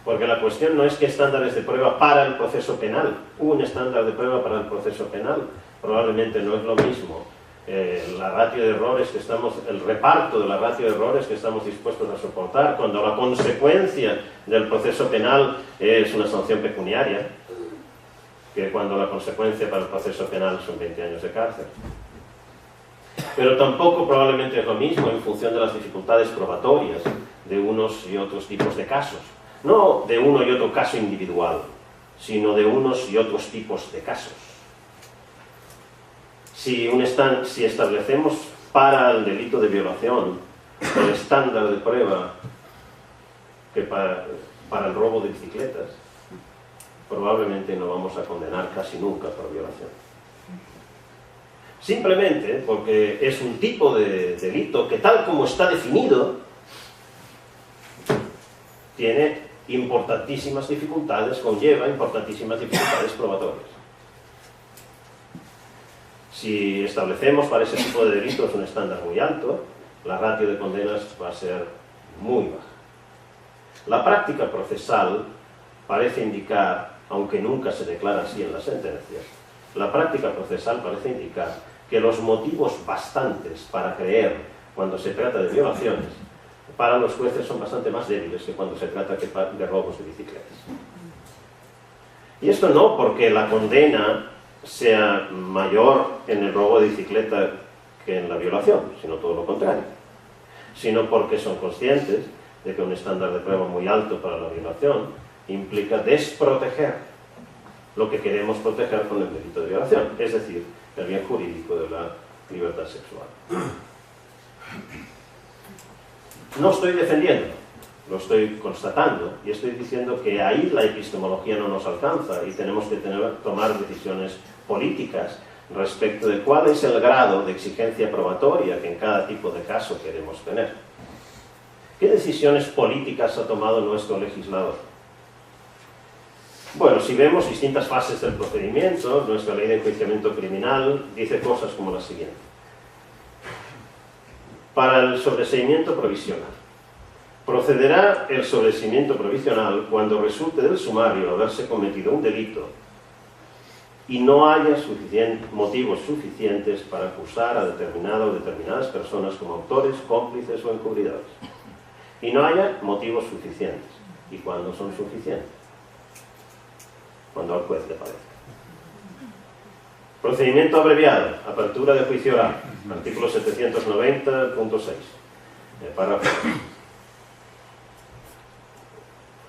Porque la cuestión no es qué estándares de prueba para el proceso penal. Un estándar de prueba para el proceso penal probablemente no es lo mismo. La ratio de errores que estamos, el reparto de la ratio de errores que estamos dispuestos a soportar cuando la consecuencia del proceso penal es una sanción pecuniaria, que cuando la consecuencia para el proceso penal son 20 años de cárcel. Pero tampoco probablemente es lo mismo en función de las dificultades probatorias de unos y otros tipos de casos. No de uno y otro caso individual, sino de unos y otros tipos de casos. Si establecemos para el delito de violación el estándar de prueba que para el robo de bicicletas, probablemente no vamos a condenar casi nunca por violación. Simplemente porque es un tipo de delito que, tal como está definido, tiene importantísimas dificultades, conlleva importantísimas dificultades probatorias. Si establecemos para ese tipo de delitos un estándar muy alto, la ratio de condenas va a ser muy baja. La práctica procesal parece indicar, aunque nunca se declara así en las sentencias, la práctica procesal parece indicar que los motivos bastantes para creer cuando se trata de violaciones para los jueces son bastante más débiles que cuando se trata de robos de bicicletas. Y esto no porque la condena sea mayor en el robo de bicicleta que en la violación, sino todo lo contrario, sino porque son conscientes de que un estándar de prueba muy alto para la violación implica desproteger lo que queremos proteger con el delito de violación, es decir, el bien jurídico de la libertad sexual. No estoy defendiendo, lo estoy constatando, y estoy diciendo que ahí la epistemología no nos alcanza y tenemos que tomar decisiones políticas respecto de cuál es el grado de exigencia probatoria que en cada tipo de caso queremos tener. ¿Qué decisiones políticas ha tomado nuestro legislador? Bueno, si vemos distintas fases del procedimiento, nuestra ley de enjuiciamiento criminal dice cosas como la siguiente. para el sobreseimiento provisional. Procederá el sobreseimiento provisional cuando resulte del sumario haberse cometido un delito y no haya motivos suficientes para acusar a determinado o determinadas personas como autores, cómplices o encubridores. Y no haya motivos suficientes. ¿Y cuándo son suficientes? Cuando al juez le parezca. Procedimiento abreviado, apertura de juicio oral, artículo 790.6, párrafo.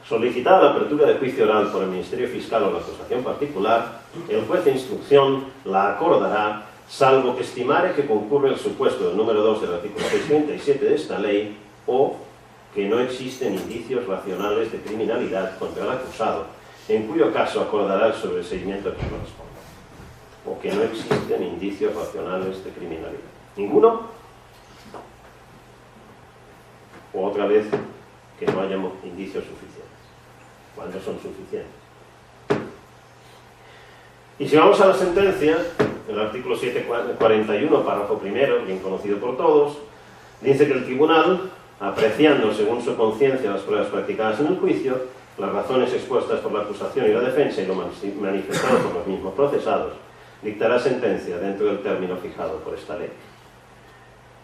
Solicitada la apertura de juicio oral por el Ministerio Fiscal o la acusación particular, el juez de instrucción la acordará, salvo que estimare que concurre el supuesto del número 2 del artículo 637 de esta ley o que no existen indicios racionales de criminalidad contra el acusado, en cuyo caso acordará el sobreseimiento que corresponda. O que no existen indicios racionales de criminalidad. ¿Ninguno? O otra vez, que no haya indicios suficientes. ¿Cuándo son suficientes? Y si vamos a la sentencia, el artículo 741, párrafo primero, bien conocido por todos, dice que el tribunal, apreciando según su conciencia las pruebas practicadas en el juicio, las razones expuestas por la acusación y la defensa y lo manifestado por los mismos procesados, dictará sentencia dentro del término fijado por esta ley.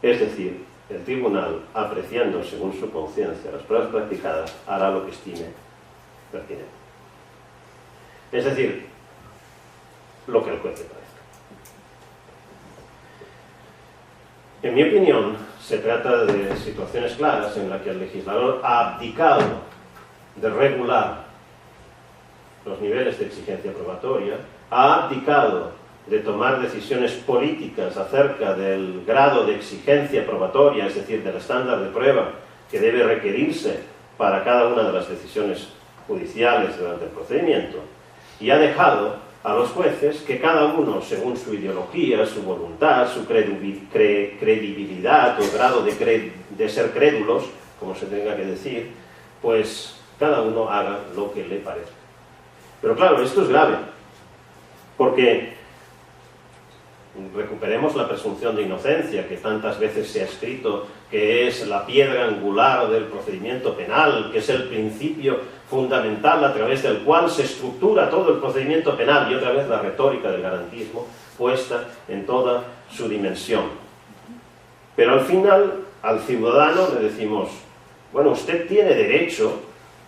Es decir, el tribunal, apreciando según su conciencia las pruebas practicadas, hará lo que estime pertinente. Es decir, lo que el juez le parezca. En mi opinión, se trata de situaciones claras en las que el legislador ha abdicado de regular los niveles de exigencia probatoria, ha abdicado de tomar decisiones políticas acerca del grado de exigencia probatoria, es decir, del estándar de prueba que debe requerirse para cada una de las decisiones judiciales durante el procedimiento, y ha dejado a los jueces que cada uno, según su ideología, su voluntad, su credibilidad o grado de ser crédulos, como se tenga que decir, pues cada uno haga lo que le parezca. Pero claro, esto es grave, porque recuperemos la presunción de inocencia, que tantas veces se ha escrito que es la piedra angular del procedimiento penal, que es el principio fundamental a través del cual se estructura todo el procedimiento penal, y otra vez la retórica del garantismo puesta en toda su dimensión. Pero al final, al ciudadano le decimos, bueno, usted tiene derecho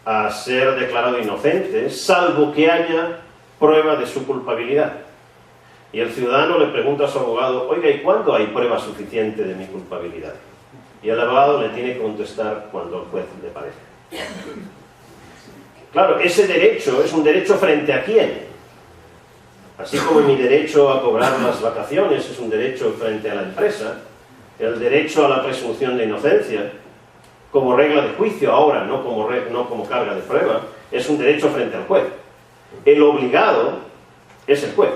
a ser declarado inocente, salvo que haya prueba de su culpabilidad. Y el ciudadano le pregunta a su abogado, oiga, ¿y cuándo hay prueba suficiente de mi culpabilidad? Y el abogado le tiene que contestar cuando el juez le parezca. Claro, ese derecho es un derecho frente a quién. Así como mi derecho a cobrar las vacaciones es un derecho frente a la empresa, el derecho a la presunción de inocencia, como regla de juicio ahora, no como carga de prueba, es un derecho frente al juez. El obligado es el juez.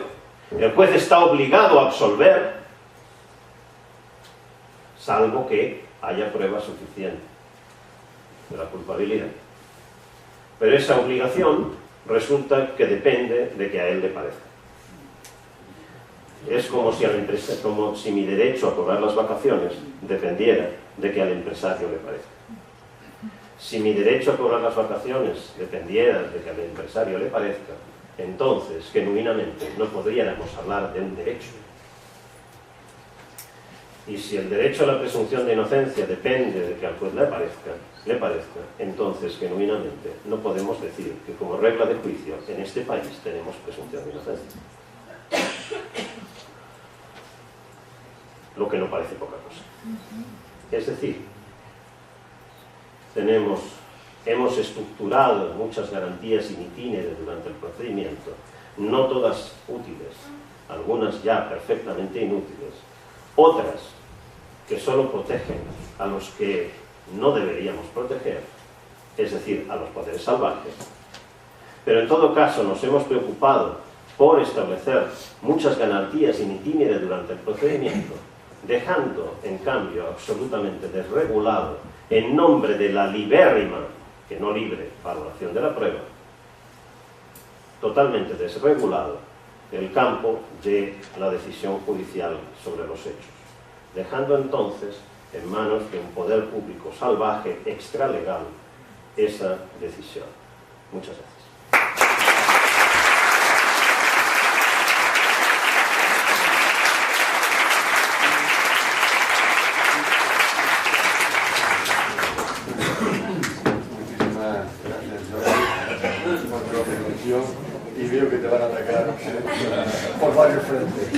El juez está obligado a absolver, salvo que haya prueba suficiente de la culpabilidad. Pero esa obligación resulta que depende de que a él le parezca. Es como si mi derecho a cobrar las vacaciones dependiera de que al empresario le parezca. Si mi derecho a cobrar las vacaciones dependiera de que al empresario le parezca, entonces, genuinamente, no podríamos hablar de un derecho. Y si el derecho a la presunción de inocencia depende de que al juez le parezca, entonces, genuinamente, no podemos decir que como regla de juicio en este país tenemos presunción de inocencia. Lo que no parece poca cosa. Es decir, hemos estructurado muchas garantías in itinere durante el procedimiento, no todas útiles, algunas ya perfectamente inútiles, otras que solo protegen a los que no deberíamos proteger, es decir, a los poderes salvajes. Pero en todo caso nos hemos preocupado por establecer muchas garantías in itinere durante el procedimiento, dejando, en cambio, absolutamente desregulado, en nombre de la libérrima, que no libre, valoración de la prueba, totalmente desregulado el campo de la decisión judicial sobre los hechos, dejando entonces en manos de un poder público salvaje, extralegal, esa decisión. Muchas gracias. Y veo que te van a atacar por varios frentes.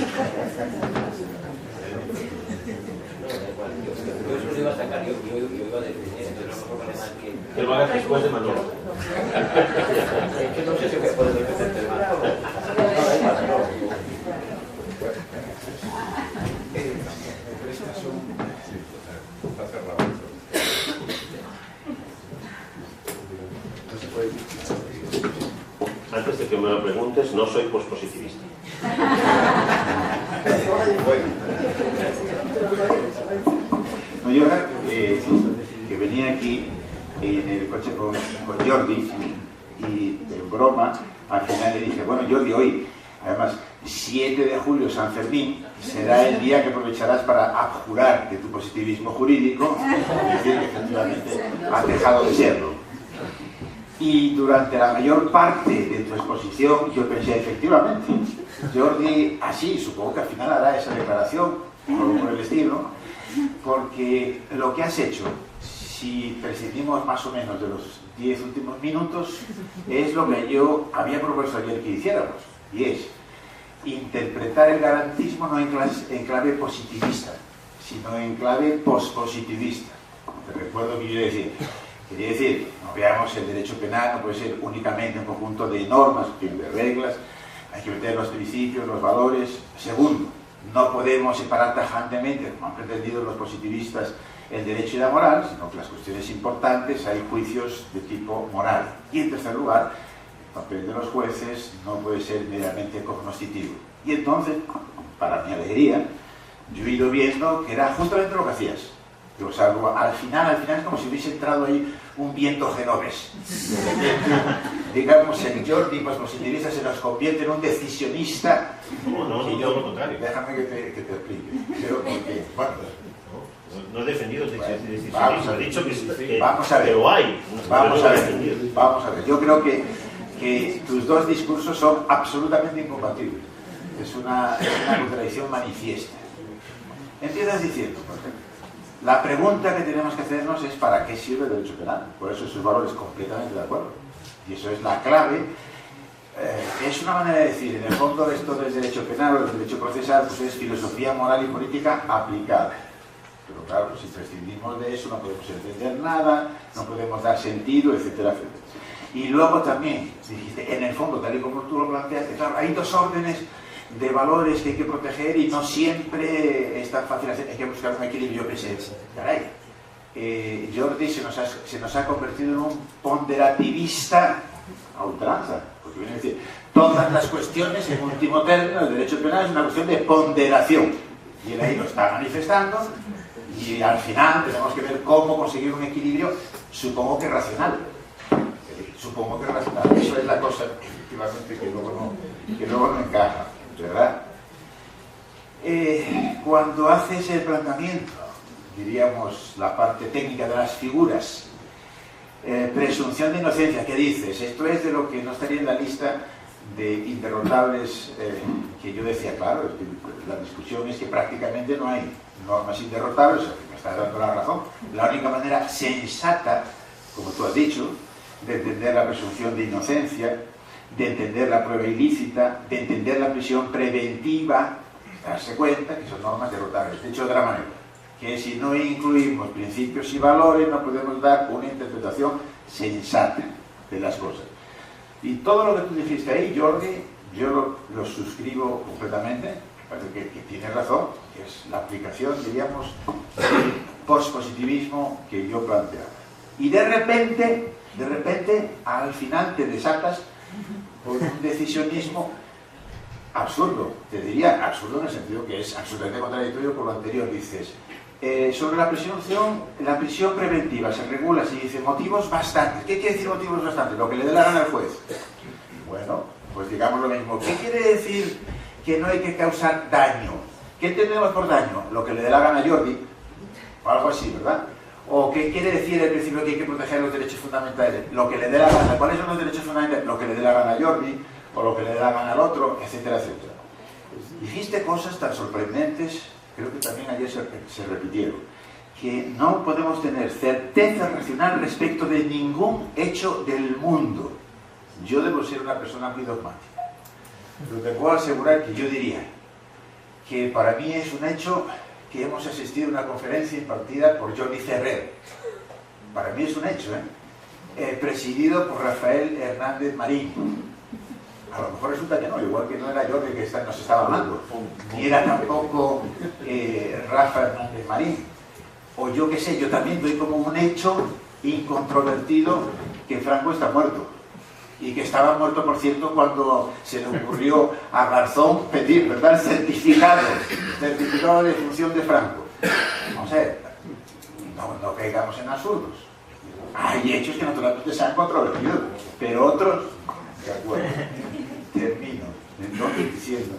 Yo lo iba a sacar, yo iba a defender, entonces no me problema que lo hagas después de Manolo. que no sé si voy a poder defenderte más. Está cerrado. Antes de que me lo preguntes, no soy pospositivista. No, yo ahora que venía aquí en el coche con Jordi y en broma, al final le dije, bueno Jordi, hoy, además, 7 de julio, San Fermín, será el día que aprovecharás para abjurar de tu positivismo jurídico y decir que efectivamente has dejado de serlo. Y durante la mayor parte de tu exposición yo pensé, efectivamente, Jordi así, supongo que al final hará esa declaración, por el estilo, porque lo que has hecho, si prescindimos más o menos de los 10 últimos minutos, es lo que yo había propuesto ayer que hiciéramos, y es interpretar el garantismo no en clave positivista, sino en clave pospositivista. Te recuerdo que yo quería decir, no veamos el derecho penal, no puede ser únicamente un conjunto de normas, de reglas, hay que meter los principios, los valores. Segundo, no podemos separar tajantemente, como han pretendido los positivistas, el derecho y la moral, sino que las cuestiones importantes hay juicios de tipo moral. Y en tercer lugar, el papel de los jueces no puede ser meramente cognoscitivo. Y entonces, para mi alegría, yo he ido viendo que era justamente lo que hacías. O sea, al final es como si hubiese entrado ahí un viento genovés. Digamos, el Jordi pospositivista se nos convierte en un decisionista. No, todo lo contrario. Déjame que te explique. Pero porque, bueno, no he defendido el decisionismo. Vamos a ver. He dicho que Vamos a ver. lo hay. Vamos a ver. Yo creo que tus dos discursos son absolutamente incompatibles. Es una contradicción manifiesta. Empiezas diciendo, por ejemplo, la pregunta que tenemos que hacernos es ¿para qué sirve el derecho penal? Por eso sus valores completamente de acuerdo. Y eso es la clave. Es una manera de decir, en el fondo esto del derecho penal o del derecho procesal pues es filosofía moral y política aplicada. Pero claro, si prescindimos de eso no podemos entender nada, no podemos dar sentido, etcétera, etcétera. Y luego también, dijiste, en el fondo, tal y como tú lo planteaste, claro, hay dos órdenes de valores que hay que proteger y no siempre es tan fácil hacer, hay que buscar un equilibrio. Yo pensé, caray, Jordi se nos ha convertido en un ponderativista a ultranza, porque viene a decir, todas las cuestiones, en último término, el derecho penal es una cuestión de ponderación, y él ahí lo está manifestando, y al final tenemos que ver cómo conseguir un equilibrio, supongo que racional. Eso es la cosa, efectivamente, que luego no encaja, ¿verdad? Cuando haces el planteamiento, diríamos, la parte técnica de las figuras, presunción de inocencia, ¿qué dices? Esto es de lo que no estaría en la lista de inderrotables que yo decía, claro, la discusión es que prácticamente no hay normas inderrotables, o sea, que me estás dando la razón. La única manera sensata, como tú has dicho, de entender la presunción de inocencia, de entender la prueba ilícita, de entender la prisión preventiva, darse cuenta que son normas derrotables. De hecho, de otra manera, que si no incluimos principios y valores no podemos dar una interpretación sensata de las cosas. Y todo lo que tú dijiste ahí, Jordi, yo lo suscribo completamente, parece que tienes razón, que es la aplicación, diríamos, del pospositivismo que yo planteaba. Y de repente, al final te desatas por un decisionismo absurdo, te diría absurdo en el sentido que es absolutamente contradictorio con lo anterior. Dices, sobre la prisión preventiva se regula, se dice motivos bastantes. ¿Qué quiere decir motivos bastantes? Lo que le dé la gana al juez. Bueno, pues digamos lo mismo. ¿Qué quiere decir que no hay que causar daño? ¿Qué entendemos por daño? Lo que le dé la gana a Jordi. o algo así, ¿verdad? ¿O qué quiere decir el principio que hay que proteger los derechos fundamentales? Lo que le dé la gana. ¿Cuáles son los derechos fundamentales? Lo que le dé la gana a Jordi, o lo que le dé la gana al otro, etcétera, etcétera. Dijiste cosas tan sorprendentes, creo que también ayer se repitieron, que no podemos tener certeza racional respecto de ningún hecho del mundo. Yo debo ser una persona muy dogmática, pero te puedo asegurar que yo diría que para mí es un hecho que hemos asistido a una conferencia impartida por Jordi Ferrer. Para mí es un hecho, presidido por Rafael Hernández Marín. A lo mejor resulta que no, igual que no era Jordi que nos estaba hablando, ni era tampoco Rafa Hernández Marín. O yo qué sé, yo también doy como un hecho incontrovertido que Franco está muerto. Y que estaba muerto, por cierto, cuando se le ocurrió a Garzón pedir, ¿verdad?, el certificado de defunción de Franco. No sé, no caigamos en absurdos. Hay hechos que naturalmente se han controvertido, pero otros, de acuerdo. Termino, entonces diciendo,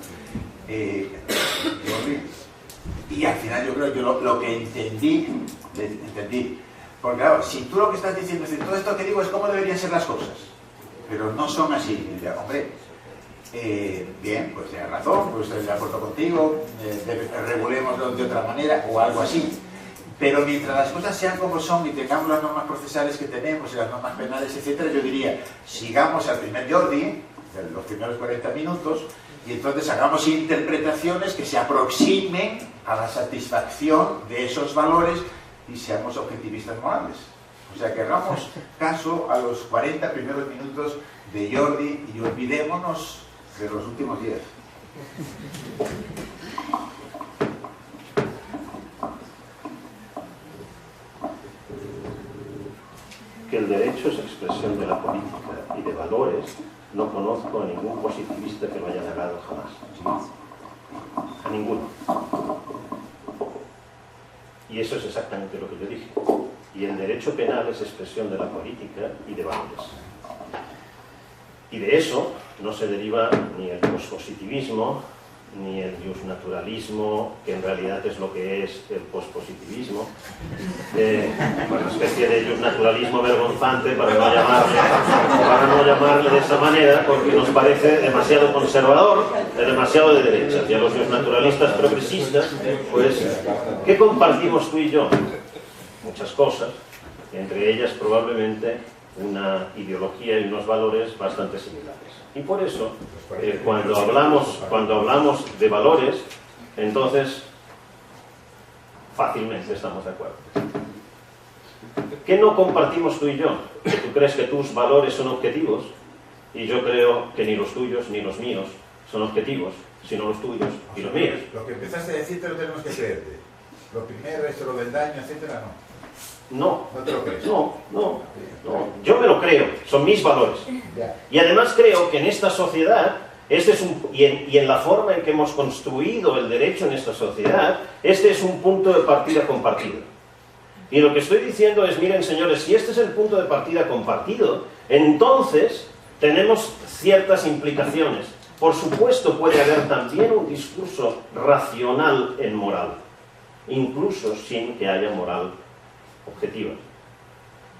y al final yo creo que lo que entendí, porque claro, si tú lo que estás diciendo es todo esto que digo es cómo deberían ser las cosas, pero no son así. Y diría, hombre, bien, pues tienes razón, pues estoy de acuerdo contigo, regulémoslo de otra manera o algo así. Pero mientras las cosas sean como son y tengamos las normas procesales que tenemos y las normas penales, etcétera, yo diría, sigamos al primer Jordi, los primeros 40 minutos, y entonces hagamos interpretaciones que se aproximen a la satisfacción de esos valores y seamos objetivistas morales. O sea, que hagamos caso a los 40 primeros minutos de Jordi y olvidémonos de los últimos 10. Que el derecho es expresión de la política y de valores, no conozco a ningún positivista que lo haya negado jamás. A ninguno. Y eso es exactamente lo que yo dije. Y el derecho penal es expresión de la política y de valores. Y de eso no se deriva ni el pospositivismo, ni el justnaturalismo, que en realidad es lo que es el pospositivismo, una especie de justnaturalismo vergonzante para no llamarle de esa manera, porque nos parece demasiado conservador, demasiado de derecha. Y a los justnaturalistas progresistas, pues, ¿qué compartimos tú y yo? Muchas cosas, entre ellas probablemente una ideología y unos valores bastante similares. Y por eso, cuando hablamos de valores, entonces fácilmente estamos de acuerdo. ¿Qué no compartimos tú y yo? Que tú crees que tus valores son objetivos y yo creo que ni los tuyos ni los míos son objetivos, sino los tuyos y los míos. Lo que empezaste a decir te lo tenemos que creerte. Lo primero, esto, lo del daño, etcétera, no. No. ¿No te lo crees? No. Yo me lo creo, son mis valores. Y además creo que en esta sociedad, y en la forma en que hemos construido el derecho en esta sociedad, este es un punto de partida compartido. Y lo que estoy diciendo es, miren señores, si este es el punto de partida compartido, entonces tenemos ciertas implicaciones. Por supuesto puede haber también un discurso racional en moral, incluso sin que haya moral objetiva.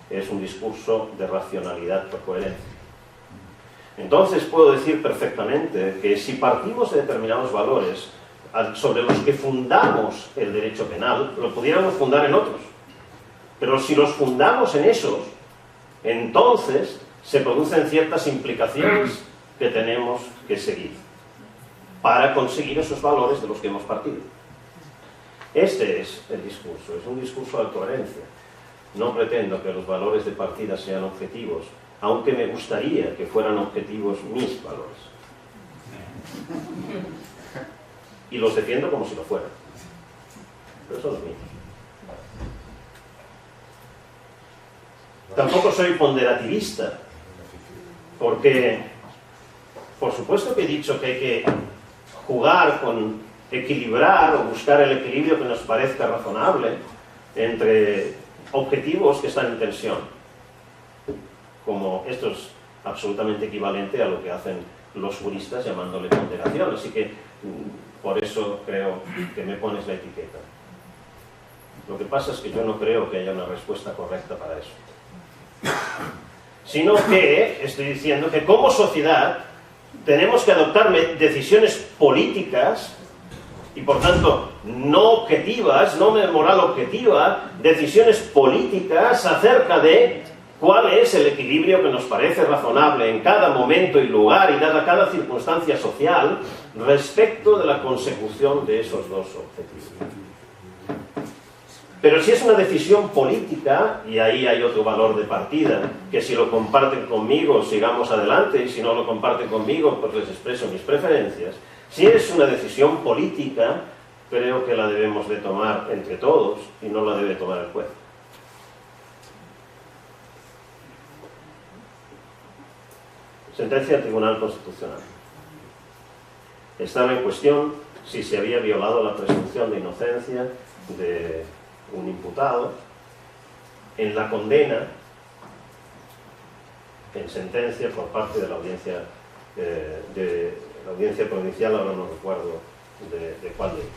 Es un discurso de racionalidad por coherencia. Entonces puedo decir perfectamente que si partimos de determinados valores sobre los que fundamos el derecho penal, lo pudiéramos fundar en otros. Pero si los fundamos en esos, entonces se producen ciertas implicaciones que tenemos que seguir para conseguir esos valores de los que hemos partido. Este es el discurso, es un discurso de coherencia. No pretendo que los valores de partida sean objetivos, aunque me gustaría que fueran objetivos mis valores. Y los defiendo como si lo fueran. Pero son los míos. Tampoco soy ponderativista, porque por supuesto que he dicho que hay que jugar con equilibrar o buscar el equilibrio que nos parezca razonable entre objetivos que están en tensión, como esto es absolutamente equivalente a lo que hacen los juristas llamándole ponderación, así que por eso creo que me pones la etiqueta. Lo que pasa es que yo no creo que haya una respuesta correcta para eso. Sino que estoy diciendo que como sociedad tenemos que adoptar decisiones políticas y por tanto no objetivas, no moral objetiva, decisiones políticas acerca de cuál es el equilibrio que nos parece razonable en cada momento y lugar y dada cada circunstancia social respecto de la consecución de esos dos objetivos. Pero si es una decisión política, y ahí hay otro valor de partida, que si lo comparten conmigo sigamos adelante, y si no lo comparten conmigo pues les expreso mis preferencias. Si es una decisión política, creo que la debemos de tomar entre todos y no la debe tomar el juez. Sentencia del Tribunal Constitucional. Estaba en cuestión si se había violado la presunción de inocencia de un imputado en la condena en sentencia por parte de la audiencia provincial, ahora no recuerdo de cuál de ellas.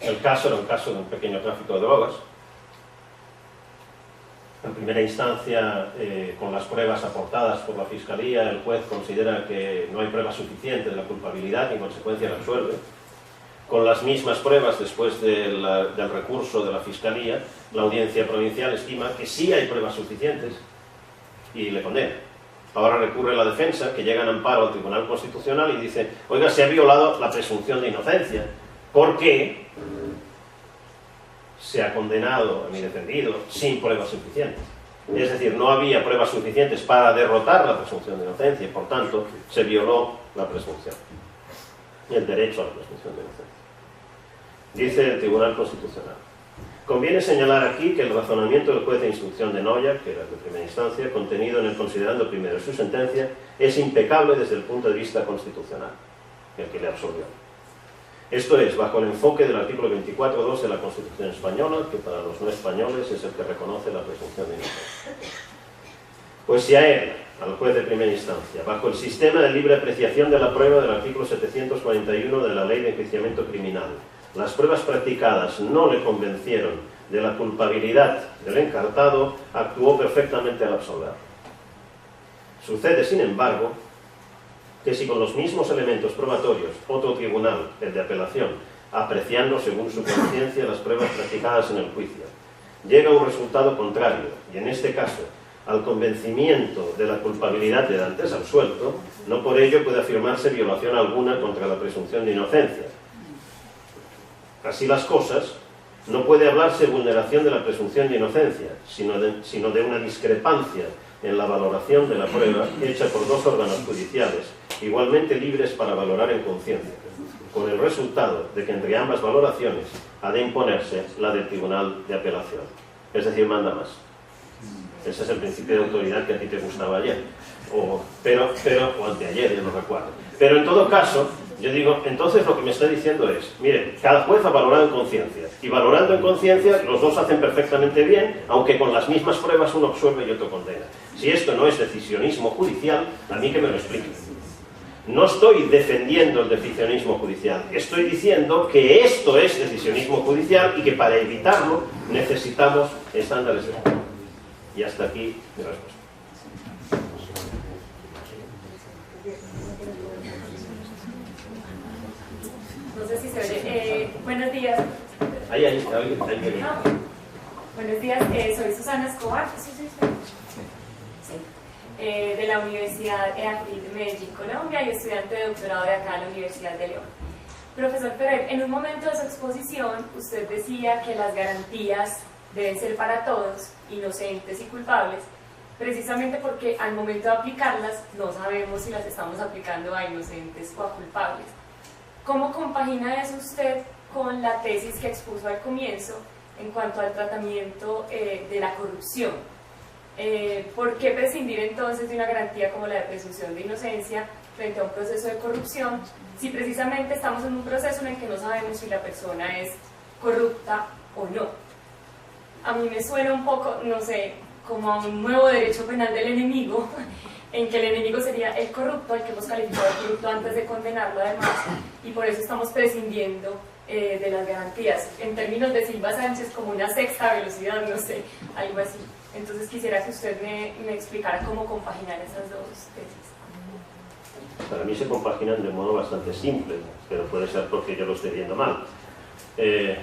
El caso era un caso de un pequeño tráfico de drogas. En primera instancia, con las pruebas aportadas por la Fiscalía, el juez considera que no hay prueba suficiente de la culpabilidad y en consecuencia la absuelve. Con las mismas pruebas, después del recurso de la Fiscalía, la Audiencia Provincial estima que sí hay pruebas suficientes y le condena. Ahora recurre la defensa, que llega en amparo al Tribunal Constitucional y dice: oiga, se ha violado la presunción de inocencia, porque se ha condenado a mi defendido sin pruebas suficientes. Es decir, no había pruebas suficientes para derrotar la presunción de inocencia y, por tanto, se violó la presunción y el derecho a la presunción de inocencia. Dice el Tribunal Constitucional: conviene señalar aquí que el razonamiento del juez de instrucción de Noya, que era el de primera instancia, contenido en el considerando primero de su sentencia, es impecable desde el punto de vista constitucional, el que le absolvió. Esto es, bajo el enfoque del artículo 24.2 de la Constitución española, que para los no españoles es el que reconoce la presunción de inocencia. Pues si a él, al juez de primera instancia, bajo el sistema de libre apreciación de la prueba del artículo 741 de la Ley de Enjuiciamiento Criminal, las pruebas practicadas no le convencieron de la culpabilidad del encartado, actuó perfectamente al absolver. Sucede, sin embargo, que si con los mismos elementos probatorios otro tribunal, el de apelación, apreciando según su conciencia las pruebas practicadas en el juicio, llega a un resultado contrario, y en este caso al convencimiento de la culpabilidad del antes absuelto, no por ello puede afirmarse violación alguna contra la presunción de inocencia. Así las cosas, no puede hablarse de vulneración de la presunción de inocencia, sino de una discrepancia en la valoración de la prueba hecha por dos órganos judiciales, igualmente libres para valorar en conciencia, con el resultado de que entre ambas valoraciones ha de imponerse la del Tribunal de Apelación. Es decir, manda más. Ese es el principio de autoridad que a ti te gustaba ayer, o anteayer, ya no recuerdo. Pero en todo caso, yo digo, entonces lo que me está diciendo es, mire, cada juez ha valorado en conciencia, y valorando en conciencia los dos hacen perfectamente bien, aunque con las mismas pruebas uno absuelve y otro condena. Si esto no es decisionismo judicial, a mí que me lo expliquen. No estoy defendiendo el decisionismo judicial, estoy diciendo que esto es decisionismo judicial y que para evitarlo necesitamos estándares de juego. Y hasta aquí mi respuesta. No sé si se oye. Buenos días. Ahí. Buenos días, soy Susana Escobar. De la Universidad EAFIT de Medellín, Colombia, y estudiante de doctorado de acá en la Universidad de León. Profesor Ferrer, en un momento de su exposición, usted decía que las garantías deben ser para todos, inocentes y culpables, precisamente porque al momento de aplicarlas no sabemos si las estamos aplicando a inocentes o a culpables. ¿Cómo compagina eso usted con la tesis que expuso al comienzo en cuanto al tratamiento de la corrupción? ¿Por qué prescindir entonces de una garantía como la de presunción de inocencia frente a un proceso de corrupción, si precisamente estamos en un proceso en el que no sabemos si la persona es corrupta o no? A mí me suena un poco, no sé, como a un nuevo derecho penal del enemigo, en que el enemigo sería el corrupto, al que hemos calificado de corrupto antes de condenarlo además, y por eso estamos prescindiendo de las garantías, en términos de Silva Sánchez como una sexta velocidad, no sé, algo así. Entonces quisiera que usted me explicara cómo compaginar esas dos tesis. Para mí se compaginan de modo bastante simple, pero puede ser porque yo lo estoy viendo mal. En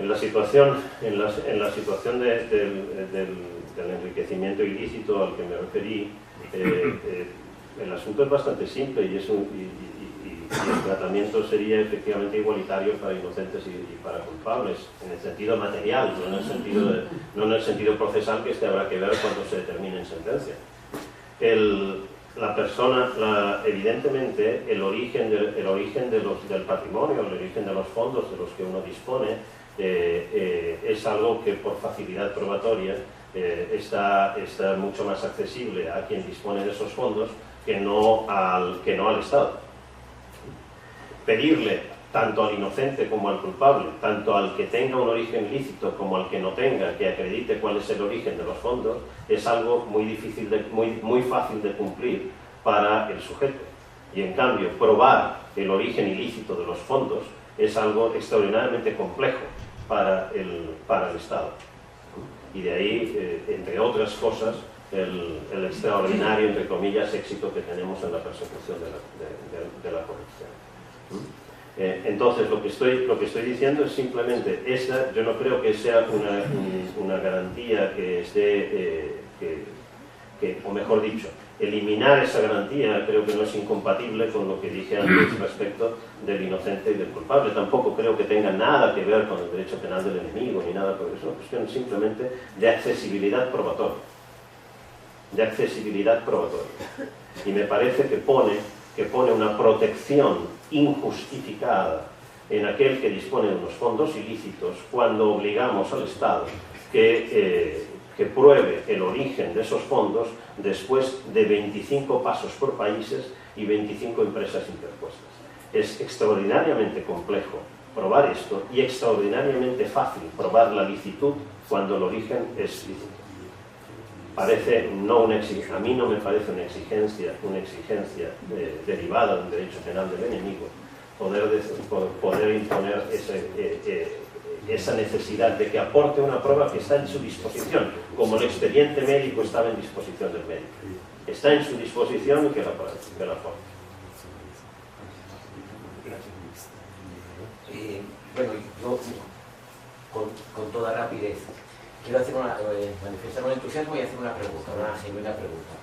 la situación del enriquecimiento ilícito al que me referí, el asunto es bastante simple y el tratamiento sería efectivamente igualitario para inocentes y para culpables, en el sentido material, no en el sentido procesal, que habrá que ver cuando se determine en sentencia. La persona, evidentemente, el origen del patrimonio, el origen de los fondos de los que uno dispone, es algo que por facilidad probatoria está mucho más accesible a quien dispone de esos fondos que no al Estado. Pedirle tanto al inocente como al culpable, tanto al que tenga un origen lícito como al que no tenga, que acredite cuál es el origen de los fondos, es algo muy fácil de cumplir para el sujeto. Y en cambio, probar el origen ilícito de los fondos es algo extraordinariamente complejo para el Estado. Y de ahí, entre otras cosas, el extraordinario, entre comillas, éxito que tenemos en la persecución de la corrupción. Entonces, lo que estoy diciendo es simplemente esta. Yo no creo que sea una garantía o mejor dicho, eliminar esa garantía creo que no es incompatible con lo que dije antes respecto del inocente y del culpable. Tampoco creo que tenga nada que ver con el derecho penal del enemigo ni nada por eso. Es una cuestión simplemente de accesibilidad probatoria. Y me parece que pone una protección injustificada en aquel que dispone de unos fondos ilícitos cuando obligamos al Estado que pruebe el origen de esos fondos después de 25 pasos por países y 25 empresas interpuestas. Es extraordinariamente complejo probar esto y extraordinariamente fácil probar la licitud cuando el origen es lícito. A mí no me parece una exigencia derivada del derecho penal del enemigo poder imponer esa necesidad de que aporte una prueba que está en su disposición, como el expediente médico estaba en disposición del médico. Está en su disposición y que la aporte. Bueno, yo con toda rapidez quiero manifestar un entusiasmo y hacer una pregunta, una genuina pregunta.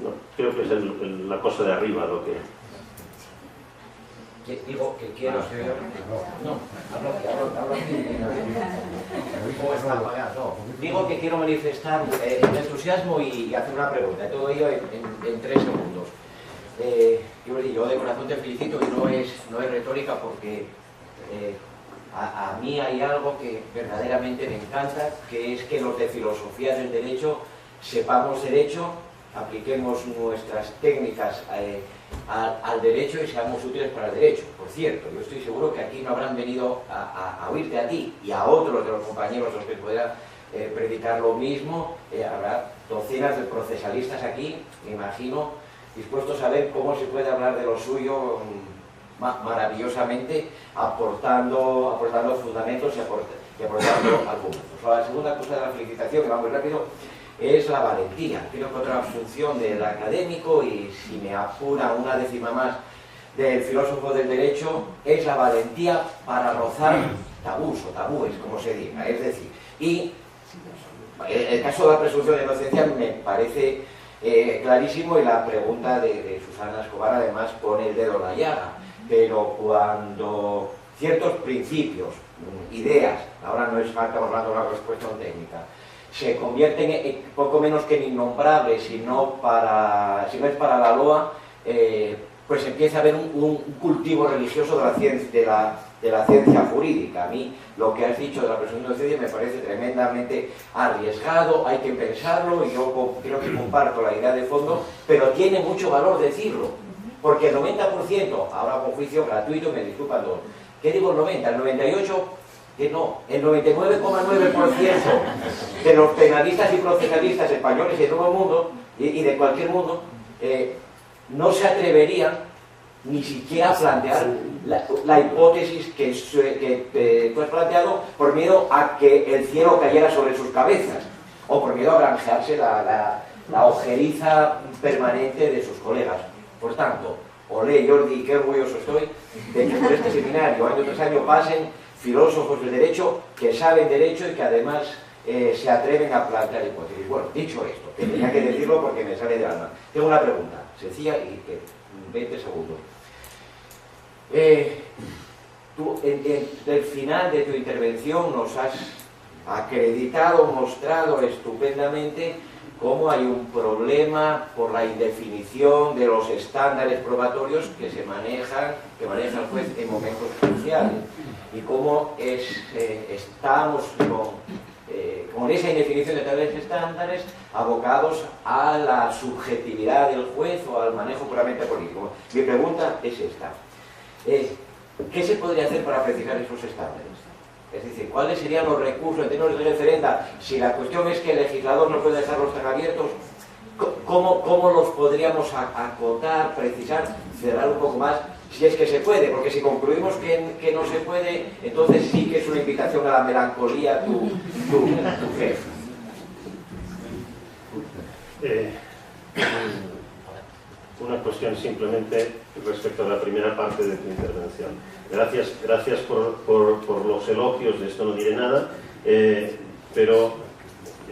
No, creo que es la cosa de arriba lo que... Digo que quiero... No, hablo aquí. Digo que quiero manifestar el entusiasmo y hacer una pregunta. Todo ello en 3 segundos. Yo de corazón te felicito y no es retórica porque a mí hay algo que verdaderamente me encanta, que es que los de filosofía del derecho sepamos derecho, apliquemos nuestras técnicas al derecho y seamos útiles para el derecho. Por cierto, yo estoy seguro que aquí no habrán venido a oírte a ti y a otros de los compañeros los que puedan predicar lo mismo. Habrá docenas de procesalistas aquí, me imagino, dispuestos a ver cómo se puede hablar de lo suyo maravillosamente, aportando fundamentos y aportando argumentos. La segunda cosa de la felicitación, que va muy rápido, es la valentía. Creo que otra función del académico, y si me apura una décima más del filósofo del derecho, es la valentía para rozar tabúes, como se diga. Es decir, y el caso de la presunción de inocencia me parece clarísimo, y la pregunta de Susana Escobar además pone el dedo en la llaga. Pero cuando ciertos principios, ideas, ahora no es falta hablando de una respuesta técnica, se convierten en poco menos que en innombrables, si no es para la loa, pues empieza a haber un cultivo religioso de la ciencia jurídica. A mí lo que has dicho de la presunción de inocencia me parece tremendamente arriesgado, hay que pensarlo, y yo creo que comparto la idea de fondo, pero tiene mucho valor decirlo. Porque el 90%, ahora con juicio gratuito, me disculpan todos, ¿qué digo el 90? El 98%, que no, el 99,9% de los penalistas y procesalistas españoles y de todo el mundo, y de cualquier mundo, no se atreverían ni siquiera plantear la hipótesis que tú has planteado por miedo a que el cielo cayera sobre sus cabezas o por miedo a granjearse la ojeriza permanente de sus colegas. Por tanto, olé, Jordi, qué orgulloso estoy de que por este seminario año tras año pasen filósofos del derecho que saben derecho y que además se atreven a plantear hipótesis. Bueno, dicho esto, que tenía que decirlo porque me sale del alma. Tengo una pregunta sencilla y que 20 segundos. Tú, en el final de tu intervención nos has acreditado, mostrado estupendamente cómo hay un problema por la indefinición de los estándares probatorios que maneja el juez en momentos cruciales y cómo estamos con esa indefinición de tales estándares abocados a la subjetividad del juez o al manejo puramente político. Mi pregunta es esta. ¿Qué se podría hacer para precisar esos estándares? Es decir, ¿cuáles serían los recursos en términos de referenda? Si la cuestión es que el legislador no puede dejarlos tan abiertos, ¿cómo los podríamos acotar, precisar, cerrar un poco más? Si es que se puede, porque si concluimos que no se puede, entonces sí que es una invitación a la melancolía tu jefe. Una cuestión simplemente respecto a la primera parte de tu intervención. Gracias por los elogios, de esto no diré nada, pero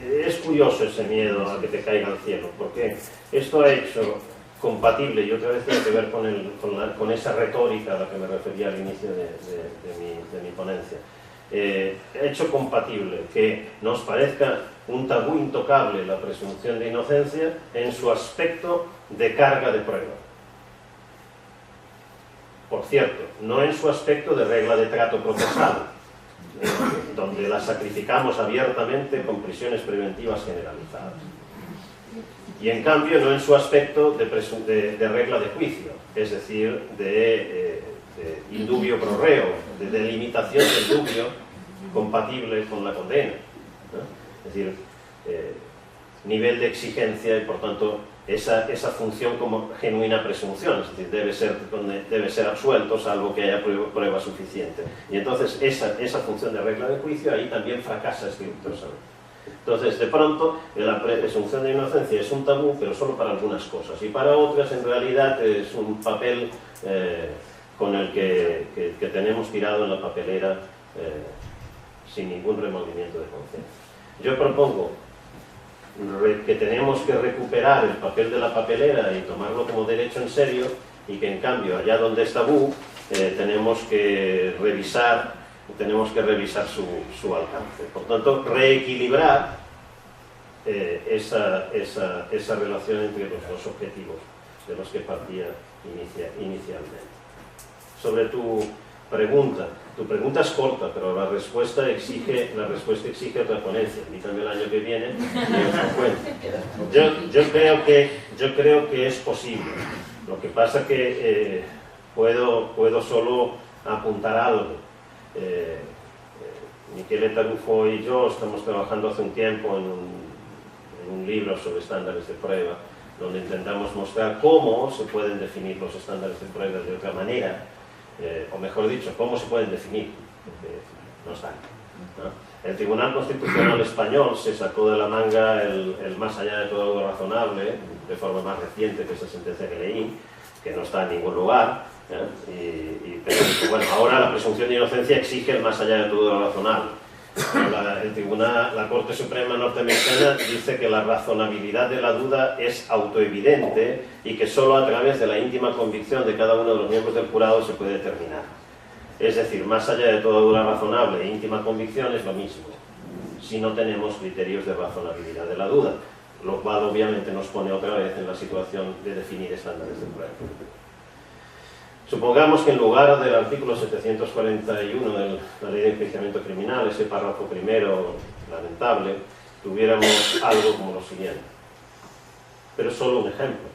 es curioso ese miedo a que te caiga al cielo, porque esto ha hecho compatible, y otra vez tiene que ver con esa retórica a la que me refería al inicio de mi ponencia. Ha hecho compatible que nos parezca un tabú intocable la presunción de inocencia en su aspecto de carga de prueba. Por cierto, no en su aspecto de regla de trato procesal, donde la sacrificamos abiertamente con prisiones preventivas generalizadas. Y en cambio no en su aspecto de regla de juicio, es decir, de indubio pro reo, de delimitación del dubio compatible con la condena, ¿no? Es decir, nivel de exigencia y por tanto esa función como genuina presunción, es decir, debe ser absuelto salvo que haya prueba suficiente. Y entonces esa función de regla de juicio ahí también fracasa estrictosamente. Entonces, de pronto, la presunción de inocencia es un tabú, pero solo para algunas cosas. Y para otras, en realidad, es un papel con el que tenemos tirado en la papelera sin ningún remordimiento de conciencia. Yo propongo que tenemos que recuperar el papel de la papelera y tomarlo como derecho en serio, y que, en cambio, allá donde es tabú, tenemos que revisar su alcance. Por tanto, reequilibrar esa relación entre los dos objetivos de los que partía inicialmente. Sobre tu pregunta es corta, pero la respuesta exige otra ponencia. Invítame el año que viene y os cuento. Yo creo que es posible. Lo que pasa que puedo solo apuntar algo. Michele Tarufo y yo estamos trabajando hace un tiempo en un libro sobre estándares de prueba, donde intentamos mostrar cómo se pueden definir los estándares de prueba de otra manera, o mejor dicho, cómo se pueden definir, porque no están, ¿no? El Tribunal Constitucional Español se sacó de la manga el más allá de todo lo razonable, de forma más reciente que esa sentencia que leí, que no está en ningún lugar. Pero bueno, ahora la presunción de inocencia exige el más allá de todo lo razonable. La Corte Suprema norteamericana dice que la razonabilidad de la duda es autoevidente y que solo a través de la íntima convicción de cada uno de los miembros del jurado se puede determinar. Es decir, más allá de toda duda razonable e íntima convicción es lo mismo, si no tenemos criterios de razonabilidad de la duda, lo cual obviamente nos pone otra vez en la situación de definir estándares de prueba. Supongamos que en lugar del artículo 741 de la Ley de Enjuiciamiento Criminal, ese párrafo primero lamentable, tuviéramos algo como lo siguiente. Pero solo un ejemplo.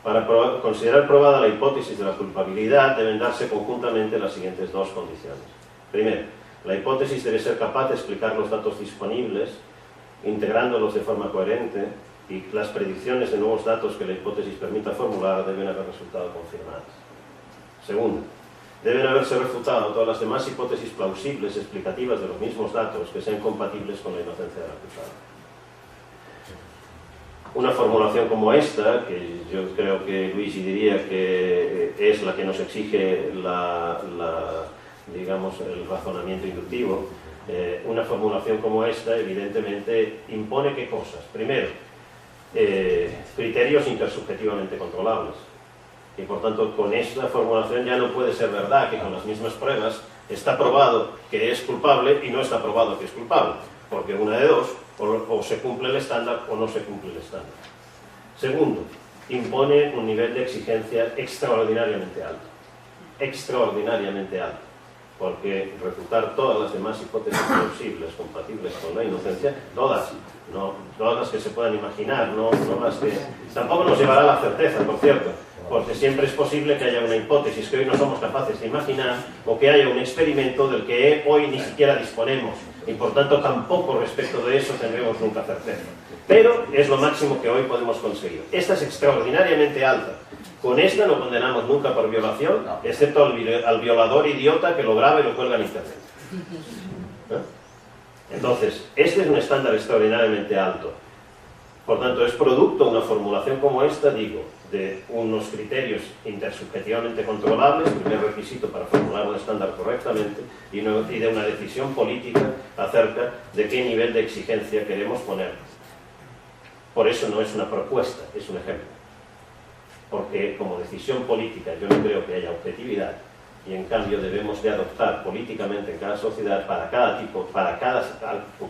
Para considerar probada la hipótesis de la culpabilidad deben darse conjuntamente las siguientes dos condiciones. Primero, la hipótesis debe ser capaz de explicar los datos disponibles, integrándolos de forma coherente, y las predicciones de nuevos datos que la hipótesis permita formular deben haber resultado confirmadas. Segundo, deben haberse refutado todas las demás hipótesis plausibles explicativas de los mismos datos que sean compatibles con la inocencia del acusado. Una formulación como esta, que yo creo que Luigi diría que es la que nos exige digamos, el razonamiento inductivo, una formulación como esta evidentemente impone ¿qué cosas? Primero, criterios intersubjetivamente controlables. Y por tanto, con esta formulación ya no puede ser verdad que con las mismas pruebas está probado que es culpable y no está probado que es culpable, porque una de dos, o se cumple el estándar o no se cumple el estándar. Segundo, impone un nivel de exigencia extraordinariamente alto, porque refutar todas las demás hipótesis plausibles compatibles con la inocencia, todas las que se puedan imaginar, no las que tampoco nos llevará a la certeza, por cierto, porque siempre es posible que haya una hipótesis que hoy no somos capaces de imaginar, o que haya un experimento del que hoy ni siquiera disponemos, y por tanto tampoco respecto de eso tendremos nunca certeza. Pero es lo máximo que hoy podemos conseguir. Esta es extraordinariamente alta. Con esta no condenamos nunca por violación, excepto al violador idiota que lo graba y lo cuelga en internet. Entonces, este es un estándar extraordinariamente alto. Por tanto, es producto, una formulación como esta, digo, de unos criterios intersubjetivamente controlables, primer requisito para formular un estándar correctamente, y de una decisión política acerca de qué nivel de exigencia queremos poner. Por eso no es una propuesta, es un ejemplo. Porque como decisión política yo no creo que haya objetividad, y en cambio debemos de adoptar políticamente en cada sociedad, para cada tipo,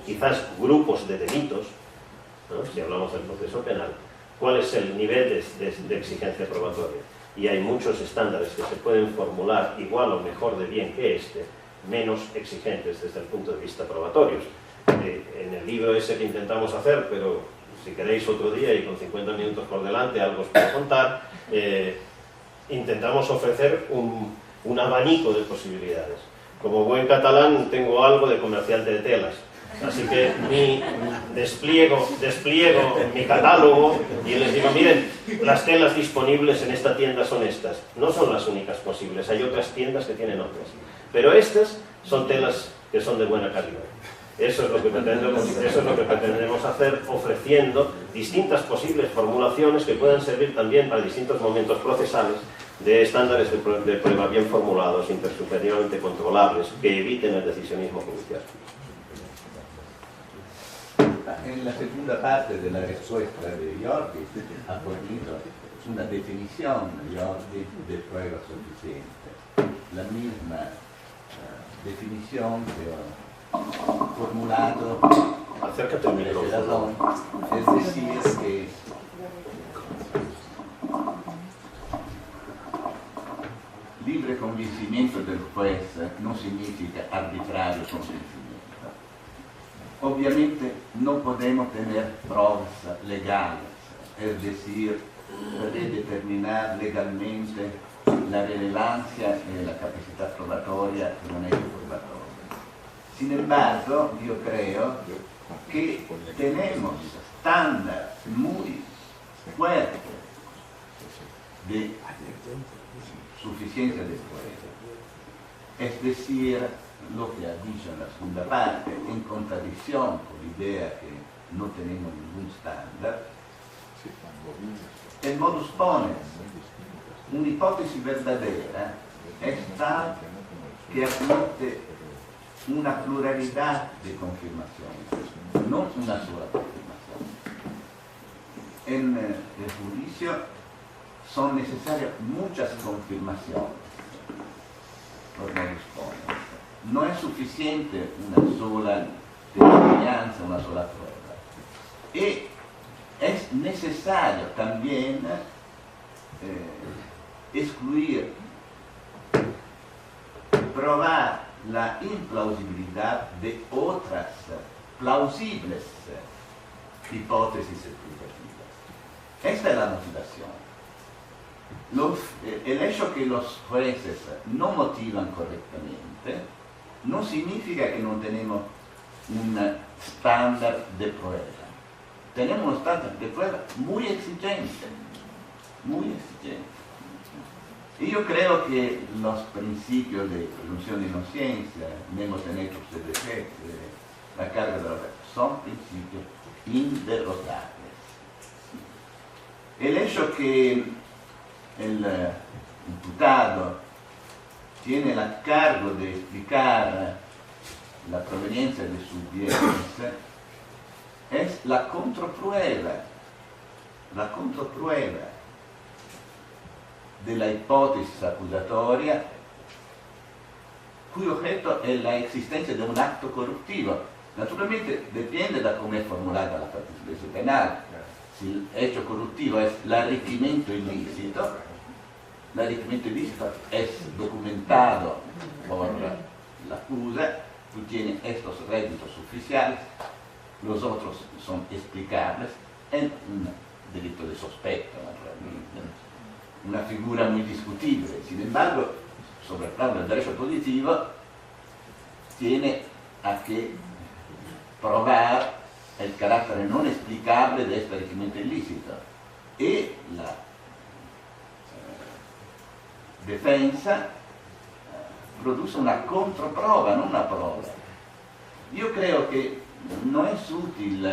quizás grupos de delitos, ¿no? Si hablamos del proceso penal, cuál es el nivel de exigencia probatoria. Y hay muchos estándares que se pueden formular igual o mejor de bien que este, menos exigentes desde el punto de vista probatorios. En el libro ese que intentamos hacer, pero si queréis otro día y con 50 minutos por delante algo os puedo contar, intentamos ofrecer un abanico de posibilidades. Como buen catalán tengo algo de comerciante de telas, así que despliego mi catálogo y les digo, miren, las telas disponibles en esta tienda son estas. No son las únicas posibles, hay otras tiendas que tienen otras, pero estas son telas que son de buena calidad. Eso es lo que pretendemos hacer, ofreciendo distintas posibles formulaciones que puedan servir también para distintos momentos procesales de estándares de prueba bien formulados, intersubjetivamente controlables, que eviten el decisionismo judicial. En la segunda parte de la respuesta de Jordi ha fornito una definición, Jordi, de prueba suficiente. La misma definición que ho formulato Acércate al micrófono. Es decir, que libre convencimiento del juez no significa arbitrario convencimiento. Obviamente no podemos tener pruebas legales, es decir, predeterminar legalmente la relevancia y la capacidad probatoria de un hecho probatorio. Sin embargo, yo creo que tenemos estándares muy fuertes de suficiencia de prueba. Es decir, lo que ha dicho en la segunda parte, en contradicción con la idea que no tenemos ningún estándar, el modus ponens, una hipótesis verdadera, es tal que admite una pluralidad de confirmaciones, no una sola confirmación. En el juicio son necesarias muchas confirmaciones por modus ponens. No es suficiente una sola testimonianza, una sola prueba. Y es necesario también excluir, probar la implausibilidad de otras plausibles hipótesis explicativas. Esta es la motivación. El hecho que los jueces no motivan correctamente no significa que no tenemos un estándar de prueba. Tenemos un estándar de prueba muy exigente, muy exigente. Y yo creo que los principios de presunción de inocencia, nemo tenetur sed defecto, la carga de la verdad, son principios inderrotables. El hecho que el imputado tiene a cargo de explicar la proveniencia de sus bienes es la contraprueba de la hipótesis acusatoria cuyo objeto es la existencia de un acto corruptivo. Naturalmente depende de cómo es formulada la participación penal. Si el hecho corruptivo es el arricchimiento ilícito es documentado por la acusa, tú tienes estos réditos oficiales, los otros son explicables, es un delito de sospecho, naturalmente, una figura muy discutible. Sin embargo, sobre el plano del derecho positivo, tiene a que probar el carácter no explicable de este arricchimiento ilícito. Y la defensa produce una contraprova, no una prova. Yo creo que no es útil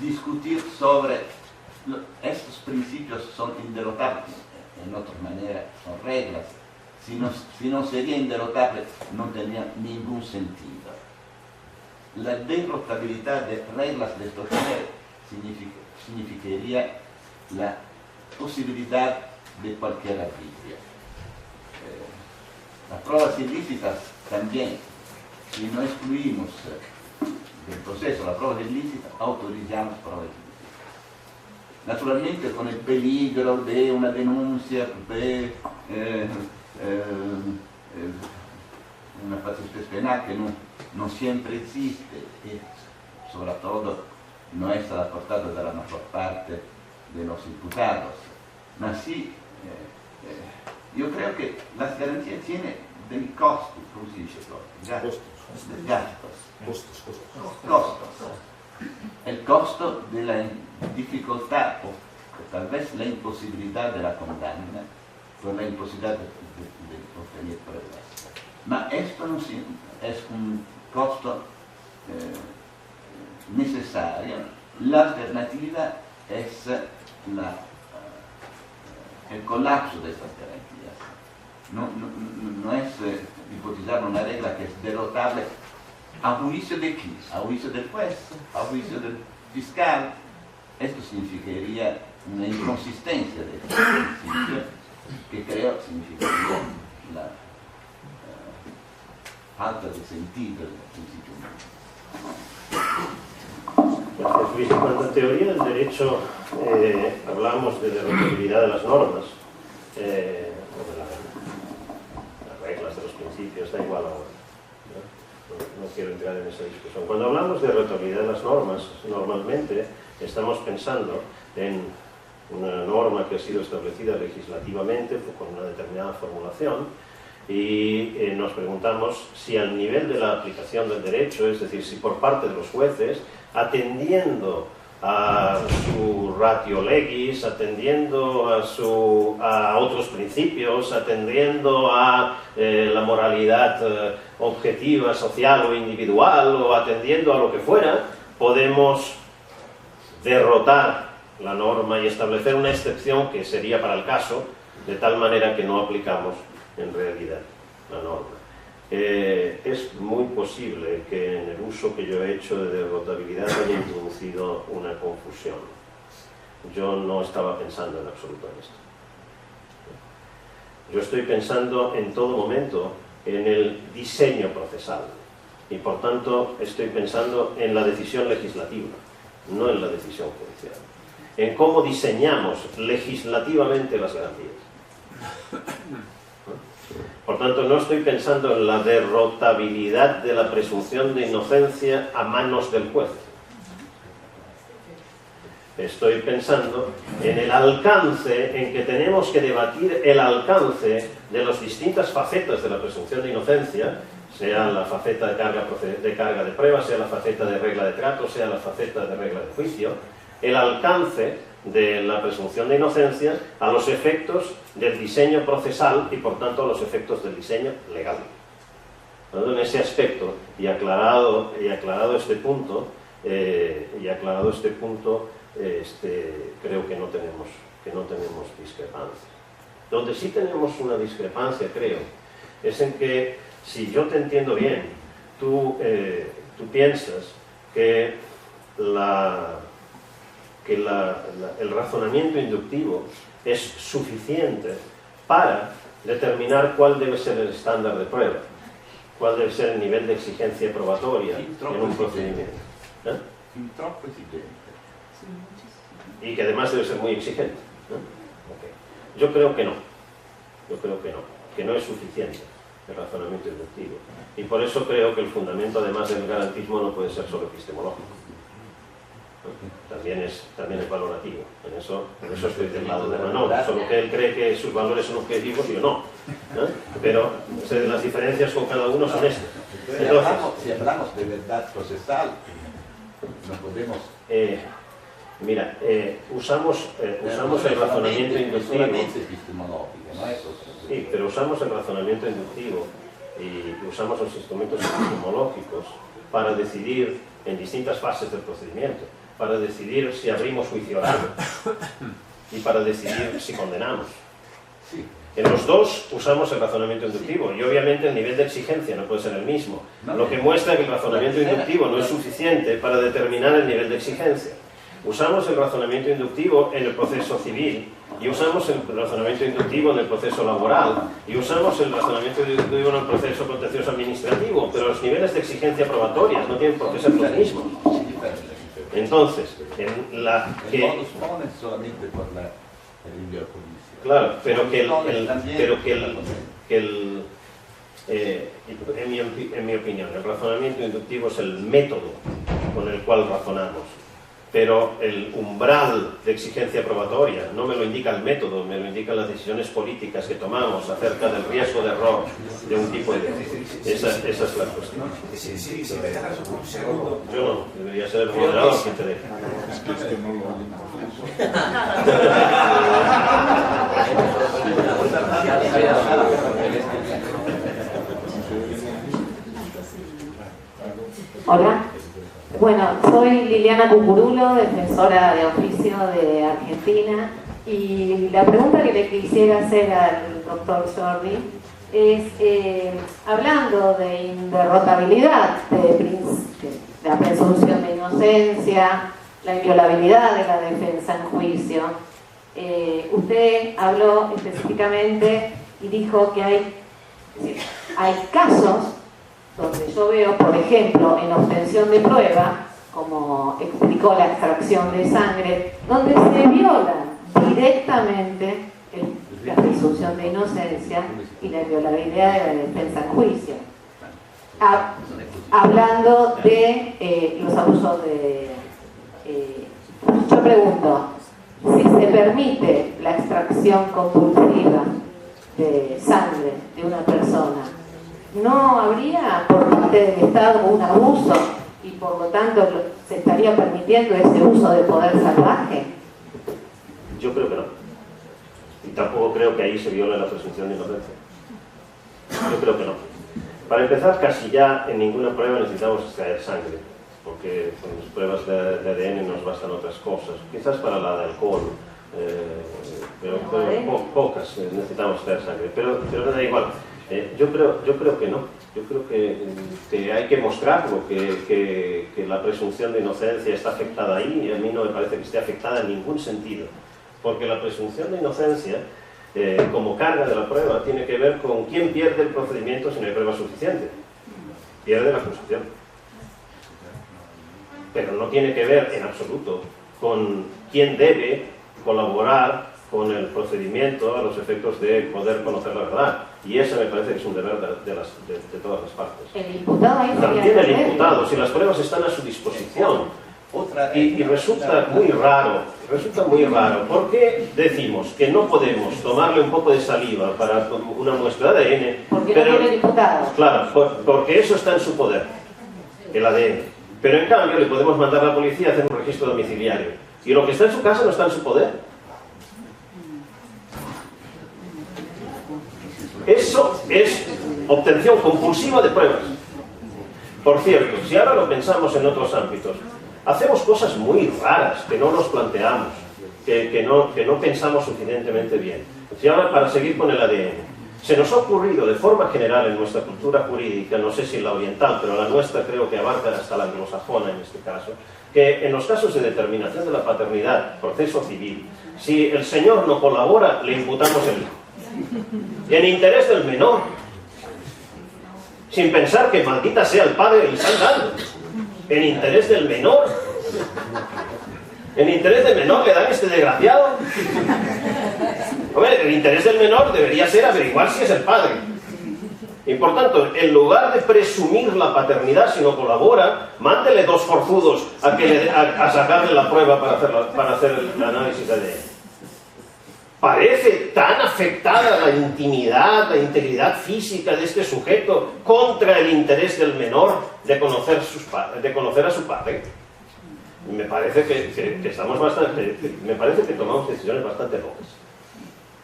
discutir sobre estos principios son inderrotables, en otra manera son reglas. Si no sería inderrotable, no tendría ningún sentido. La derrotabilidad de reglas de estos significaría la posibilidad de cualquier arbitrio. Las pruebas ilícitas también, si no excluimos del proceso la prueba ilícita, autorizamos pruebas ilícitas. Naturalmente con el peligro de una denuncia de una participación penal que no siempre existe y sobre todo no es a la portata de la mayor parte de los imputados. Así, yo creo que las garantías tienen dei costi, ¿cómo se dice? Costos. El costo de la dificultad o tal vez la imposibilidad de la condanna por la imposibilidad de obtener pruebas. Ma esto no es un costo necesario. La alternativa es el colapso de estas garantías. No es hipotizar una regla que es derrotable a juicio de quién, a juicio del juez, a juicio del fiscal. Esto significaría una inconsistencia de este principio, que creo significaría la falta de sentido del principio. Gracias, Luis. Cuando en teoría del derecho hablamos de derrotabilidad de las normas, o de las reglas, de los principios, da igual ahora. No quiero entrar en esa discusión. Cuando hablamos de derrotabilidad de las normas, normalmente estamos pensando en una norma que ha sido establecida legislativamente con una determinada formulación y nos preguntamos si al nivel de la aplicación del derecho, es decir, si por parte de los jueces, atendiendo a su ratio legis, atendiendo a otros principios, atendiendo a la moralidad objetiva, social o individual, o atendiendo a lo que fuera, podemos derrotar la norma y establecer una excepción que sería para el caso, de tal manera que no aplicamos en realidad la norma. Es muy posible que en el uso que yo he hecho de derrotabilidad haya introducido una confusión. Yo no estaba pensando en absoluto en esto. Yo estoy pensando en todo momento en el diseño procesal y por tanto estoy pensando en la decisión legislativa, no en la decisión judicial, en cómo diseñamos legislativamente las garantías. Por tanto, no estoy pensando en la derrotabilidad de la presunción de inocencia a manos del juez. Estoy pensando en el alcance, en que tenemos que debatir el alcance de las distintas facetas de la presunción de inocencia sea la faceta de carga de prueba, sea la faceta de regla de trato, sea la faceta de regla de juicio, el alcance de la presunción de inocencia a los efectos del diseño procesal y por tanto a los efectos del diseño legal. En ese aspecto, y aclarado este punto, creo que no tenemos discrepancia. Donde sí tenemos una discrepancia, creo, es en que, si yo te entiendo bien, tú piensas que el razonamiento inductivo es suficiente para determinar cuál debe ser el estándar de prueba, cuál debe ser el nivel de exigencia probatoria en un procedimiento. Troppo exigente. Y que además debe ser muy exigente. Okay. Yo creo que no, que no es suficiente el razonamiento inductivo. Y por eso creo que el fundamento, además del garantismo, no puede ser solo epistemológico. También es valorativo. En eso estoy del lado de Manon, solo que él cree que sus valores son objetivos y yo no. Pero las diferencias con cada uno son estas. Entonces, si hablamos de verdad procesal, no podemos... mira, usamos el razonamiento inductivo. Sí, pero usamos el razonamiento inductivo y usamos los instrumentos epistemológicos para decidir en distintas fases del procedimiento, para decidir si abrimos juicio oral y para decidir si condenamos. En los dos usamos el razonamiento inductivo y obviamente el nivel de exigencia no puede ser el mismo, lo que muestra que el razonamiento inductivo no es suficiente para determinar el nivel de exigencia. Usamos el razonamiento inductivo en el proceso civil y usamos el razonamiento inductivo en el proceso laboral y usamos el razonamiento inductivo en el proceso contencioso administrativo, pero los niveles de exigencia probatorias no tienen por qué ser los mismos. Entonces, claro, en mi opinión, el razonamiento inductivo es el método con el cual razonamos. Pero el umbral de exigencia probatoria no me lo indica el método, me lo indican las decisiones políticas que tomamos acerca del riesgo de error de un tipo de... Esa es la cuestión. Sí, me dejas un segundo. Yo no, debería ser el moderador quien te deje. Hola. Bueno, soy Liliana Cucurulo, defensora de oficio de Argentina, y la pregunta que le quisiera hacer al doctor Jordi es, hablando de inderrotabilidad, de la presunción de inocencia, la inviolabilidad de la defensa en juicio, usted habló específicamente y dijo que hay casos donde yo veo, por ejemplo, en obtención de prueba, como explicó la extracción de sangre, donde se viola directamente la presunción de inocencia y la inviolabilidad de la defensa en juicio. Hablando de los abusos de... yo pregunto, si se permite la extracción compulsiva de sangre de una persona, ¿no habría por parte del Estado un abuso y por lo tanto se estaría permitiendo ese uso de poder salvaje? Yo creo que no. Y tampoco creo que ahí se viole la presunción de inocencia. Yo creo que no. Para empezar, casi ya en ninguna prueba necesitamos extraer sangre, porque con las pruebas de ADN nos bastan otras cosas. Quizás para la de alcohol, pero pocas necesitamos extraer sangre. Pero da igual. Yo creo que no. Yo creo que hay que mostrarlo, que la presunción de inocencia está afectada ahí, y a mí no me parece que esté afectada en ningún sentido. Porque la presunción de inocencia, como carga de la prueba, tiene que ver con quién pierde el procedimiento si no hay prueba suficiente. Pierde la acusación. Pero no tiene que ver en absoluto con quién debe colaborar con el procedimiento a los efectos de poder conocer la verdad. Y ese me parece que es un deber de todas las partes. El imputado ahí también el imputado, si las pruebas están a su disposición, Y resulta muy raro, ¿por qué decimos que no podemos tomarle un poco de saliva para una muestra de ADN? Porque no tiene diputados. Claro, porque eso está en su poder, el ADN. Pero en cambio le podemos mandar a la policía a hacer un registro domiciliario. Y lo que está en su casa no está en su poder. Eso es obtención compulsiva de pruebas. Por cierto, si ahora lo pensamos en otros ámbitos, hacemos cosas muy raras que no nos planteamos, que no pensamos suficientemente bien. Si ahora, para seguir con el ADN, se nos ha ocurrido de forma general en nuestra cultura jurídica, no sé si en la oriental, pero la nuestra creo que abarca hasta la anglosajona en este caso, que en los casos de determinación de la paternidad, proceso civil, si el señor no colabora, le imputamos el hijo. En interés del menor, sin pensar que maldita sea el padre que le están dando. En interés del menor. En interés del menor le dan este desgraciado. Hombre, el interés del menor debería ser averiguar si es el padre. Y por tanto, en lugar de presumir la paternidad, si no colabora, mándele 2 forzudos a sacarle la prueba para hacer el análisis de ADN. Parece tan afectada la intimidad, la integridad física de este sujeto contra el interés del menor de conocer a su padre. Me parece que tomamos decisiones bastante locas.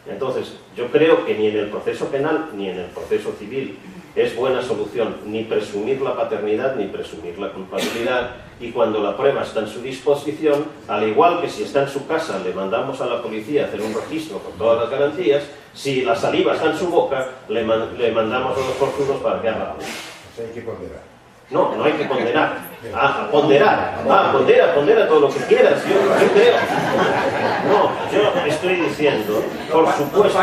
Entonces, yo creo que ni en el proceso penal ni en el proceso civil es buena solución ni presumir la paternidad ni presumir la culpabilidad, y cuando la prueba está en su disposición, al igual que si está en su casa le mandamos a la policía a hacer un registro con todas las garantías, si la saliva está en su boca le mandamos a los forzudos para que haga algo. Hay que ponderar. No hay que condenar. Ponderar. Pondera todo lo que quieras. Yo creo. No, yo estoy diciendo, por supuesto.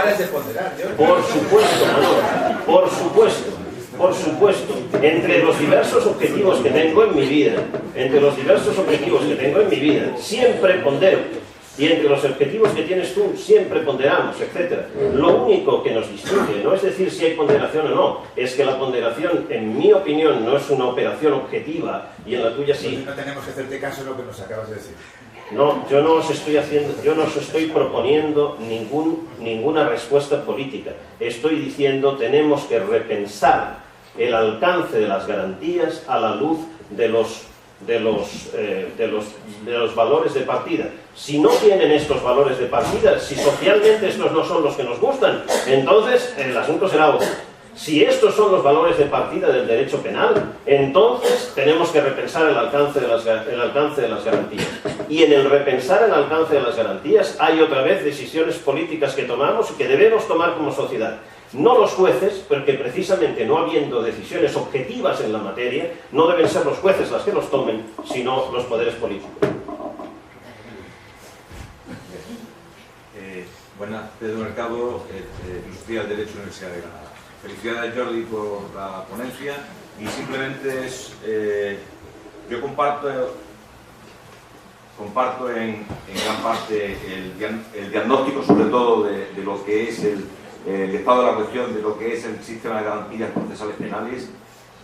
Por supuesto, entre los diversos objetivos que tengo en mi vida, siempre pondero. Y entre los objetivos que tienes tú, siempre ponderamos, etc. Lo único que nos distingue no es decir si hay ponderación o no, es que la ponderación, en mi opinión, no es una operación objetiva, y en la tuya sí. No tenemos que hacerte caso en lo que nos acabas de decir. No, yo no os estoy proponiendo ninguna respuesta política. Estoy diciendo tenemos que repensar el alcance de las garantías a la luz de los valores de partida. Si no tienen estos valores de partida, si socialmente estos no son los que nos gustan, entonces el asunto será otro. Si estos son los valores de partida del derecho penal, entonces tenemos que repensar el alcance de las garantías. Y en el repensar el alcance de las garantías hay otra vez decisiones políticas que tomamos y que debemos tomar como sociedad. No los jueces, porque precisamente no habiendo decisiones objetivas en la materia, no deben ser los jueces las que los tomen, sino los poderes políticos. Buenas, Pedro Mercado, Filosofía del Derecho, Universidad de Granada. Felicidades, Jordi, por la ponencia, y simplemente yo comparto en gran parte el diagnóstico, sobre todo de lo que es el estado de la cuestión, de lo que es el sistema de garantías procesales penales.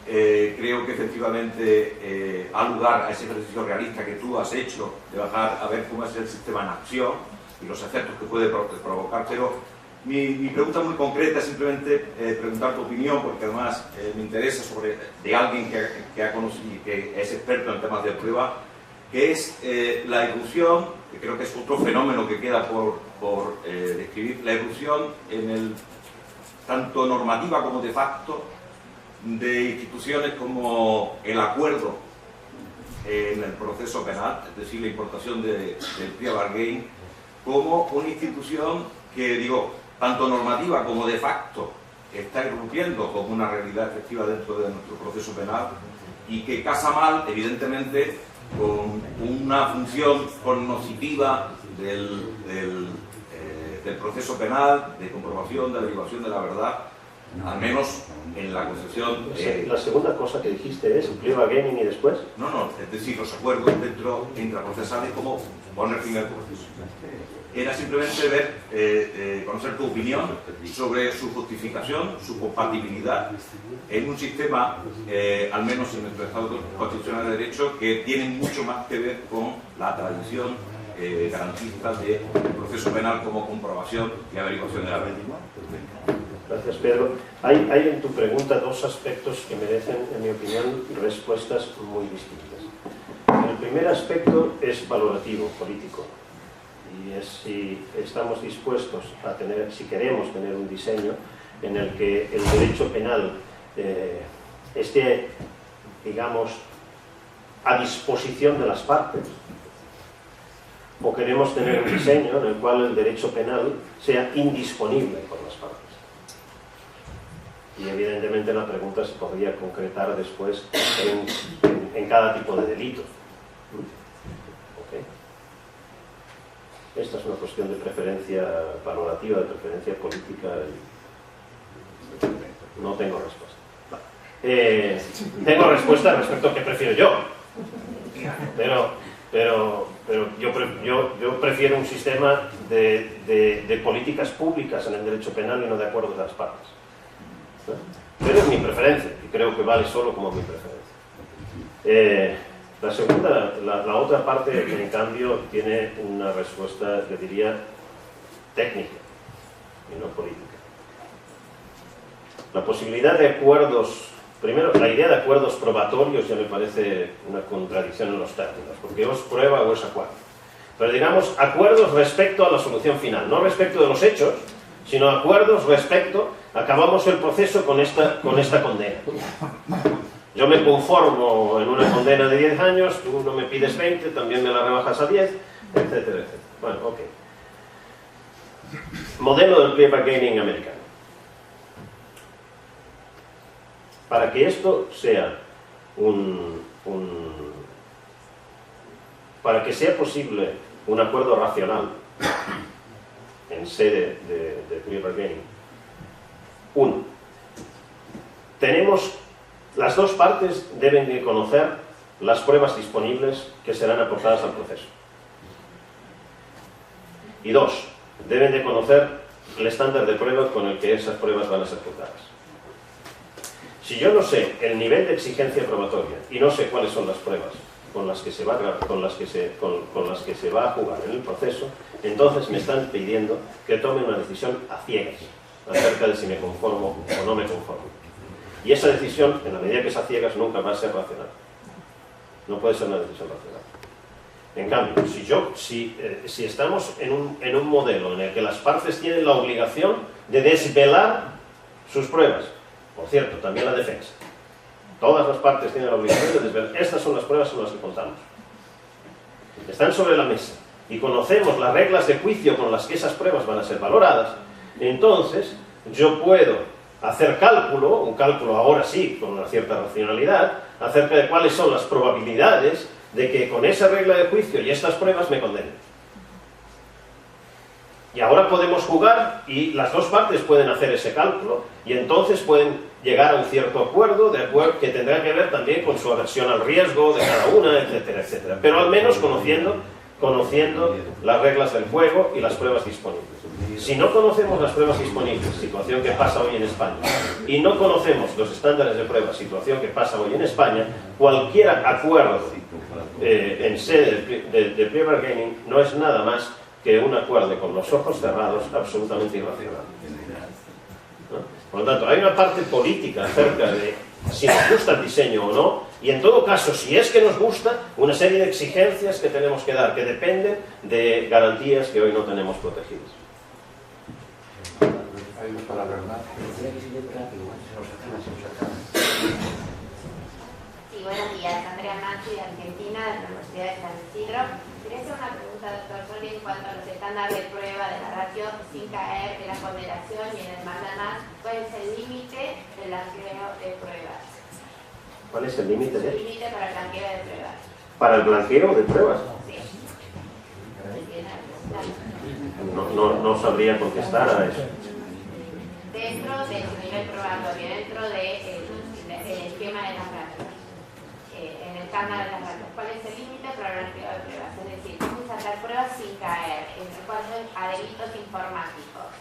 Creo que efectivamente ha lugar a ese ejercicio realista que tú has hecho de bajar a ver cómo es el sistema en acción y los efectos que puede provocar. Pero mi pregunta muy concreta es simplemente preguntar tu opinión, porque además me interesa de alguien que ha conocido y que es experto en temas de prueba, que es la irrupción, que creo que es otro fenómeno que queda por describir, la irrupción tanto normativa como de facto de instituciones como el acuerdo en el proceso penal, es decir, la importación del plea bargain, como una institución que, tanto normativa como de facto, está irrumpiendo como una realidad efectiva dentro de nuestro proceso penal, y que casa mal, evidentemente, con una función cognoscitiva del proceso penal, de comprobación, de averiguación de la verdad, al menos en la concepción... La segunda cosa que dijiste es plea bargaining y después. No, es decir, los acuerdos dentro intraprocesales como poner fin al proceso. Era simplemente ver, conocer tu opinión sobre su justificación, su compatibilidad en un sistema, al menos en nuestro Estado constitucional de Derecho, que tiene mucho más que ver con la tradición garantista del proceso penal como comprobación y averiguación de la ley. Gracias, Pedro. Hay en tu pregunta dos aspectos que merecen, en mi opinión, respuestas muy distintas. El primer aspecto es valorativo, político, y es si estamos dispuestos a tener, si queremos tener un diseño en el que el derecho penal esté, digamos, a disposición de las partes, o queremos tener un diseño en el cual el derecho penal sea indisponible por las partes. Y evidentemente la pregunta se podría concretar después en cada tipo de delito. ¿Okay? Esta es una cuestión de preferencia valorativa, de preferencia política. No tengo respuesta. Tengo respuesta respecto a qué prefiero yo. Pero yo prefiero un sistema de políticas públicas en el derecho penal y no de acuerdos de las partes. Pero es mi preferencia, y creo que vale solo como mi preferencia. La segunda, la otra parte, en cambio, tiene una respuesta, le diría, técnica y no política. La posibilidad de acuerdos, primero, la idea de acuerdos probatorios ya me parece una contradicción en los términos, porque o es prueba o es acuerdo. Pero digamos, acuerdos respecto a la solución final, no respecto de los hechos, sino acuerdos respecto, acabamos el proceso con esta condena. Yo me conformo en una condena de 10 años, tú no me pides 20, también me la rebajas a 10, etcétera, etcétera. Bueno, ok. Modelo del plea bargaining americano. Para que esto sea para que sea posible un acuerdo racional en sede de plea bargaining, uno, las dos partes deben de conocer las pruebas disponibles que serán aportadas al proceso. Y dos, deben de conocer el estándar de prueba con el que esas pruebas van a ser juzgadas. Si yo no sé el nivel de exigencia probatoria y no sé cuáles son las pruebas con las que se va a jugar en el proceso, entonces me están pidiendo que tome una decisión a ciegas acerca de si me conformo o no me conformo. Y esa decisión, en la medida que sea a ciegas, nunca va a ser racional. No puede ser una decisión racional. En cambio, si estamos en un modelo en el que las partes tienen la obligación de desvelar sus pruebas, por cierto, también la defensa, todas las partes tienen la obligación de desvelar, estas son las pruebas con las que contamos, están sobre la mesa, y conocemos las reglas de juicio con las que esas pruebas van a ser valoradas, entonces yo puedo hacer un cálculo ahora sí, con una cierta racionalidad, acerca de cuáles son las probabilidades de que con esa regla de juicio y estas pruebas me condenen. Y ahora podemos jugar y las dos partes pueden hacer ese cálculo y entonces pueden llegar a un cierto acuerdo que tendrá que ver también con su aversión al riesgo de cada una, etcétera, etcétera. Pero al menos conociendo las reglas del juego y las pruebas disponibles. Si no conocemos las pruebas disponibles, situación que pasa hoy en España, y no conocemos los estándares de prueba, situación que pasa hoy en España, cualquier acuerdo en sede de plea bargaining no es nada más que un acuerdo con los ojos cerrados absolutamente irracional. ¿No? Por lo tanto, hay una parte política acerca de si nos gusta el diseño o no, y en todo caso, si es que nos gusta, una serie de exigencias que tenemos que dar, que dependen de garantías que hoy no tenemos protegidas. Hay una palabra más. Sí, buenos días. Andrea Manchi, de Argentina, de la Universidad de San Isidro. Quería hacer una pregunta, doctor Soldi, en cuanto a los estándares de prueba de la ratio, sin caer en la ponderación y en el más a más. ¿Cuál es el límite del blanqueo de pruebas? ¿Cuál es el límite de? El límite para el blanqueo de pruebas. ¿Para el blanqueo de pruebas? Sí. No sabría contestar a eso. De dentro del nivel probatorio, dentro del esquema de las ratios, en el estándar de las ratios. ¿Cuál es el límite para el blanqueo de pruebas? Es decir, cómo sacar pruebas sin caer en recuerdos a delitos informáticos.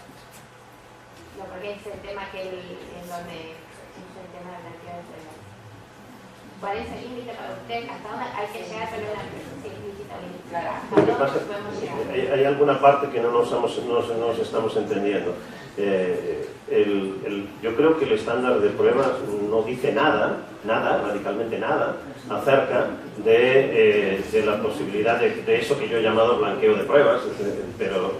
No, porque es el tema en donde es el tema del blanqueo de pruebas. ¿Cuál es el límite para usted? ¿Hasta dónde hay que llegar con una ilícita o ilícita? ¿Hasta dónde podemos llegar? Hay alguna parte que no nos estamos entendiendo. Yo creo que el estándar de pruebas no dice nada, radicalmente nada, acerca de la posibilidad de eso que yo he llamado blanqueo de pruebas, pero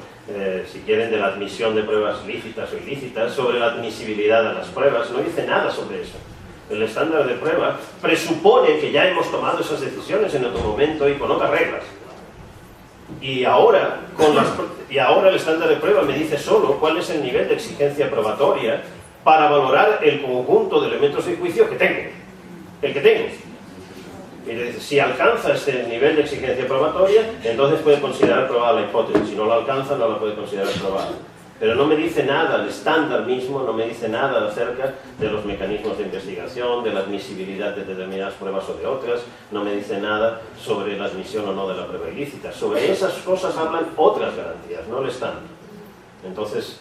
si quieren, de la admisión de pruebas lícitas o ilícitas, sobre la admisibilidad de las pruebas, no dice nada sobre eso. El estándar de prueba presupone que ya hemos tomado esas decisiones en otro momento y con otras reglas. Y ahora el estándar de prueba me dice solo cuál es el nivel de exigencia probatoria para valorar el conjunto de elementos de juicio que tengo, el que tengo. Y le dice, si alcanza este nivel de exigencia probatoria, entonces puede considerar probada la hipótesis. Si no la alcanza, no la puede considerar probada. Pero no me dice nada, el estándar mismo no me dice nada acerca de los mecanismos de investigación, de la admisibilidad de determinadas pruebas o de otras, no me dice nada sobre la admisión o no de la prueba ilícita. Sobre esas cosas hablan otras garantías, no el estándar. Entonces,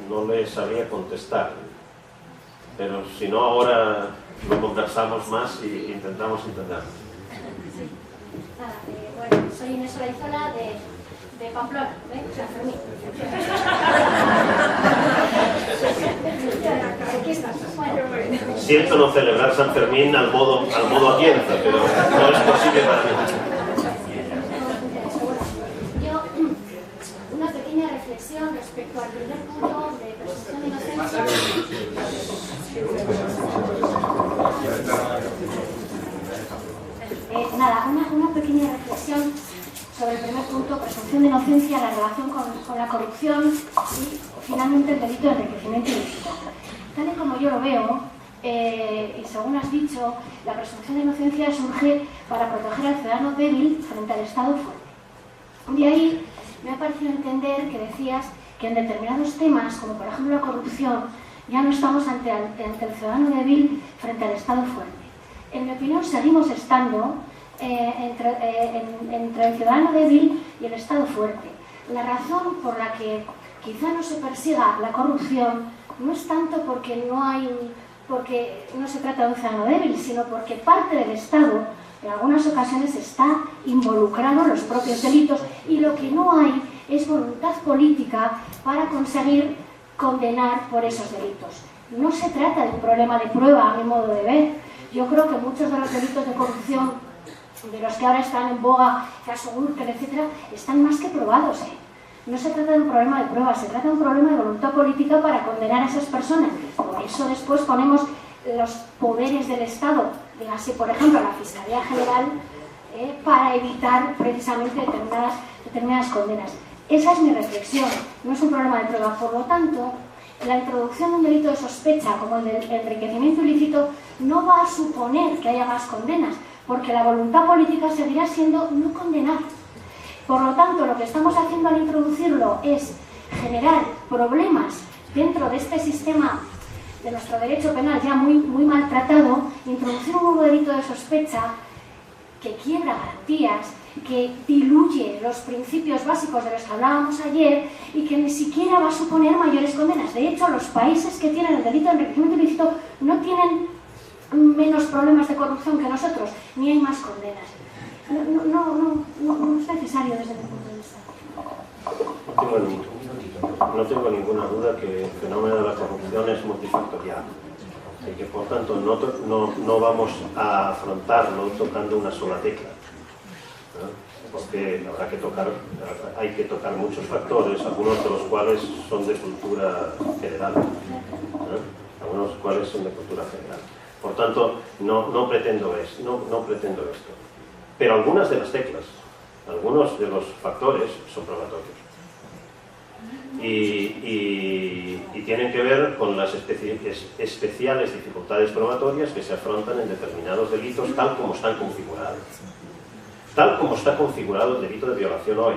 no le sabría contestar. Pero si no, ahora lo conversamos más y intentamos entenderlo. Nada, bueno, soy Inés Olaizola de Pamplona, San Fermín. Aquí estás. Bueno. Siento no celebrar San Fermín al modo Atienza, pero no es posible para mí. Yo, una pequeña reflexión respecto al primer punto de presunción de inocencia. Nada, una pequeña reflexión sobre el primer punto, presunción de inocencia, la relación con la corrupción y finalmente el delito de enriquecimiento ilícito. Tal y como yo lo veo, y según has dicho, la presunción de inocencia surge para proteger al ciudadano débil frente al Estado fuerte. De ahí me ha parecido entender que decías que en determinados temas, como por ejemplo la corrupción, ya no estamos ante el ciudadano débil frente al Estado fuerte. En mi opinión, seguimos estando entre el ciudadano débil y el Estado fuerte. La razón por la que quizá no se persiga la corrupción no es tanto porque no se trata de un ciudadano débil, sino porque parte del Estado en algunas ocasiones está involucrado en los propios delitos y lo que no hay es voluntad política para conseguir condenar por esos delitos. No se trata de un problema de prueba, a mi modo de ver. Yo creo que muchos de los delitos de corrupción de los que ahora están en boga, caso Gürtel, etc., están más que probados. No se trata de un problema de prueba, se trata de un problema de voluntad política para condenar a esas personas. Por eso después ponemos los poderes del Estado, dígase, por ejemplo, la Fiscalía General, para evitar precisamente determinadas condenas. Esa es mi reflexión, no es un problema de prueba. Por lo tanto, la introducción de un delito de sospecha como el del enriquecimiento ilícito no va a suponer que haya más condenas, porque la voluntad política seguirá siendo no condenar. Por lo tanto, lo que estamos haciendo al introducirlo es generar problemas dentro de este sistema de nuestro derecho penal ya muy maltratado, introducir un nuevo delito de sospecha que quiebra garantías, que diluye los principios básicos de los que hablábamos ayer y que ni siquiera va a suponer mayores condenas. De hecho, los países que tienen el delito de enriquecimiento ilícito no tienen menos problemas de corrupción que nosotros, ni hay más condenas. No es necesario desde mi punto de vista. No tengo ninguna duda que el fenómeno de la corrupción es multifactorial y que por tanto no vamos a afrontarlo tocando una sola tecla, ¿no? Porque hay que tocar muchos factores, algunos de los cuales son de cultura general, ¿no? Algunos de los cuales son de cultura general. Por tanto, no pretendo esto. Pero algunas de las teclas, algunos de los factores son probatorios. Y tienen que ver con las especiales dificultades probatorias que se afrontan en determinados delitos tal como están configurados. Tal como está configurado el delito de violación hoy,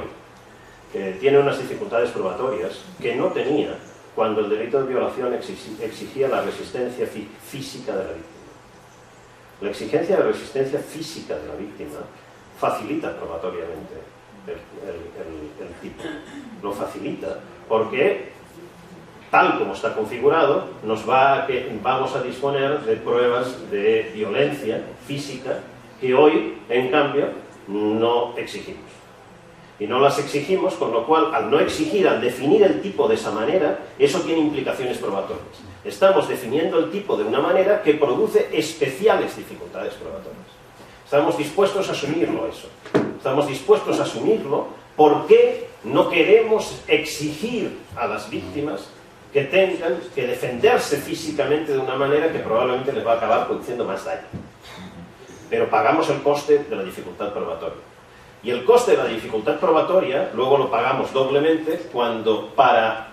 que tiene unas dificultades probatorias que no tenía cuando el delito de violación exigía la resistencia física de la víctima. La exigencia de resistencia física de la víctima facilita probatoriamente el tipo. Lo facilita porque, tal como está configurado, vamos a disponer de pruebas de violencia física que hoy, en cambio, no exigimos. Y no las exigimos, con lo cual, al no exigir, al definir el tipo de esa manera, eso tiene implicaciones probatorias. Estamos definiendo el tipo de una manera que produce especiales dificultades probatorias. Estamos dispuestos a asumirlo eso. Estamos dispuestos a asumirlo porque no queremos exigir a las víctimas que tengan que defenderse físicamente de una manera que probablemente les va a acabar produciendo más daño. Pero pagamos el coste de la dificultad probatoria. Y el coste de la dificultad probatoria luego lo pagamos doblemente cuando, para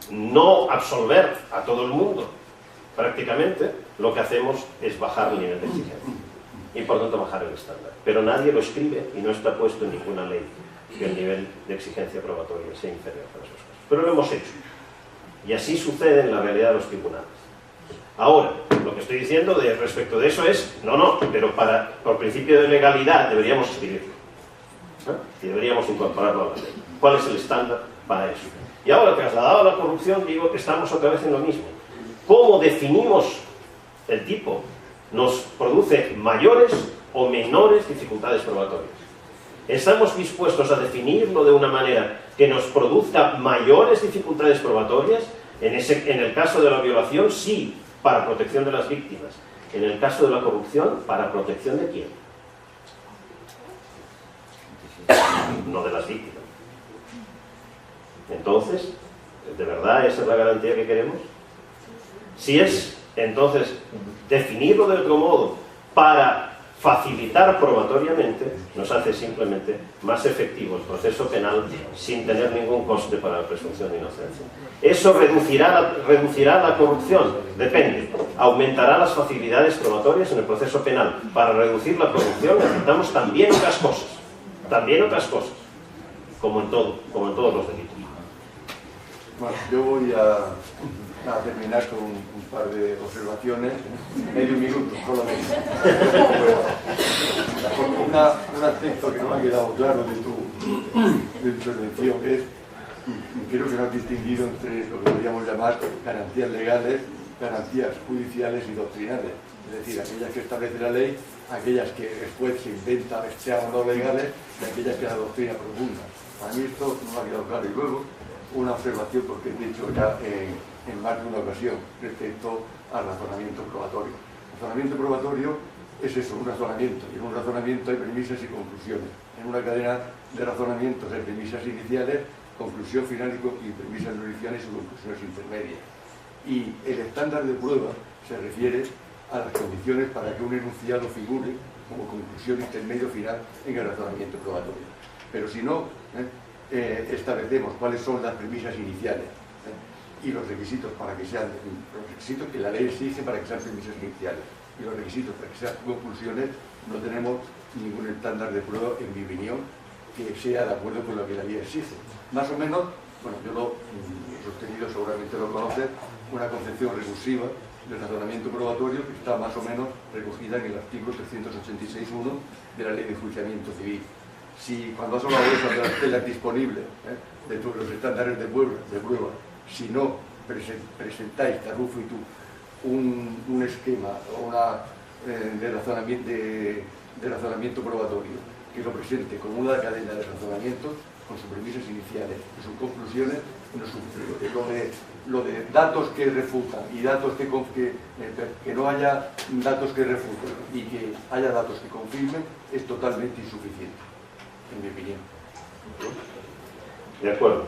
no absolver a todo el mundo prácticamente, lo que hacemos es bajar el nivel de exigencia y por tanto bajar el estándar. Pero nadie lo escribe y no está puesto en ninguna ley que el nivel de exigencia probatoria sea inferior para esos casos. Pero lo hemos hecho. Y así sucede en la realidad de los tribunales. Ahora, lo que estoy diciendo respecto de eso es, pero por principio de legalidad deberíamos escribirlo. Y deberíamos incorporarlo a la ley. ¿Cuál es el estándar para eso? Y ahora, trasladado a la corrupción, digo que estamos otra vez en lo mismo. ¿Cómo definimos el tipo? Nos produce mayores o menores dificultades probatorias. ¿Estamos dispuestos a definirlo de una manera que nos produzca mayores dificultades probatorias? En el caso de la violación, sí, para protección de las víctimas. En el caso de la corrupción, ¿para protección de quién? No de las víctimas. Entonces, ¿de verdad esa es la garantía que queremos? Si es, entonces, definirlo de otro modo para facilitar probatoriamente, nos hace simplemente más efectivo el proceso penal sin tener ningún coste para la presunción de inocencia. ¿Eso reducirá la corrupción? Depende. ¿Aumentará las facilidades probatorias en el proceso penal? Para reducir la corrupción necesitamos también otras cosas. También otras cosas. Como en todos los delitos. Bueno, yo voy a terminar con un par de observaciones, medio minuto solamente. Un aspecto que no me ha quedado claro de tu intervención es, creo que no has distinguido entre lo que podríamos llamar garantías legales, garantías judiciales y doctrinales. Es decir, aquellas que establece la ley, aquellas que después se inventa, sean no legales, y aquellas que la doctrina profunda. Para mí esto no me ha quedado claro. Y luego, una observación, porque he dicho ya en más de una ocasión respecto al razonamiento probatorio. El razonamiento probatorio es eso, un razonamiento, y en un razonamiento hay premisas y conclusiones. En una cadena de razonamientos hay premisas iniciales, conclusión final y premisas iniciales y conclusiones intermedias. Y el estándar de prueba se refiere a las condiciones para que un enunciado figure como conclusión intermedio final en el razonamiento probatorio. Pero si no, establecemos cuáles son las premisas iniciales y los requisitos para que sean los requisitos que la ley exige para que sean premisas iniciales y los requisitos para que sean conclusiones, no tenemos ningún estándar de prueba, en mi opinión, que sea de acuerdo con lo que la ley exige. Más o menos, bueno, yo lo he sostenido, seguramente lo conoces, una concepción recursiva del razonamiento probatorio que está más o menos recogida en el artículo 386.1 de la Ley de Enjuiciamiento Civil. Si cuando has hablado de eso, de las telas disponibles, de los estándares de prueba, si no presentáis, Tarrufo y tú, un esquema de razonamiento probatorio que lo presente como una cadena de razonamiento con sus premisas iniciales y sus conclusiones, no sufre. Lo de datos que refutan y datos que no haya datos que refuten y que haya datos que confirmen es totalmente insuficiente, en mi opinión. De acuerdo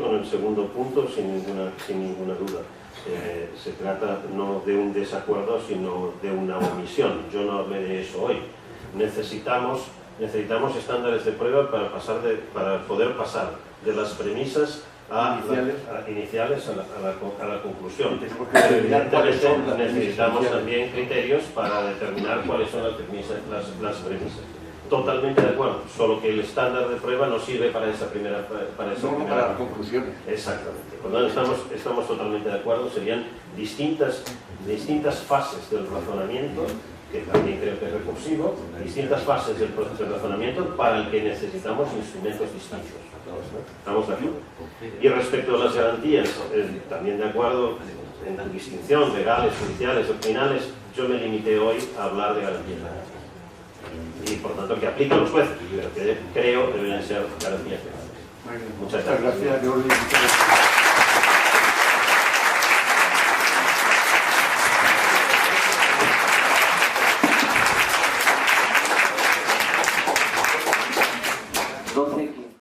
con el segundo punto, sin ninguna duda. Se trata no de un desacuerdo, sino de una omisión. Yo no hablé de eso hoy. Necesitamos estándares de prueba para poder pasar de las premisas iniciales a la conclusión. Evidentemente necesitamos también criterios para determinar cuáles son las premisas. Totalmente de acuerdo, solo que el estándar de prueba no sirve para esa primera... Para las conclusiones. Exactamente. Por lo tanto, estamos totalmente de acuerdo. Serían distintas fases del razonamiento, que también creo que es recursivo, distintas fases del proceso de razonamiento para el que necesitamos instrumentos distintos. ¿Estamos de acuerdo? Y respecto a las garantías, también de acuerdo en la distinción legales, judiciales, doctrinales. Yo me limité hoy a hablar de garantías legales. Y por tanto que aplican los jueces, pero que creo deben ser garantías legales. Muchas gracias, Jordi.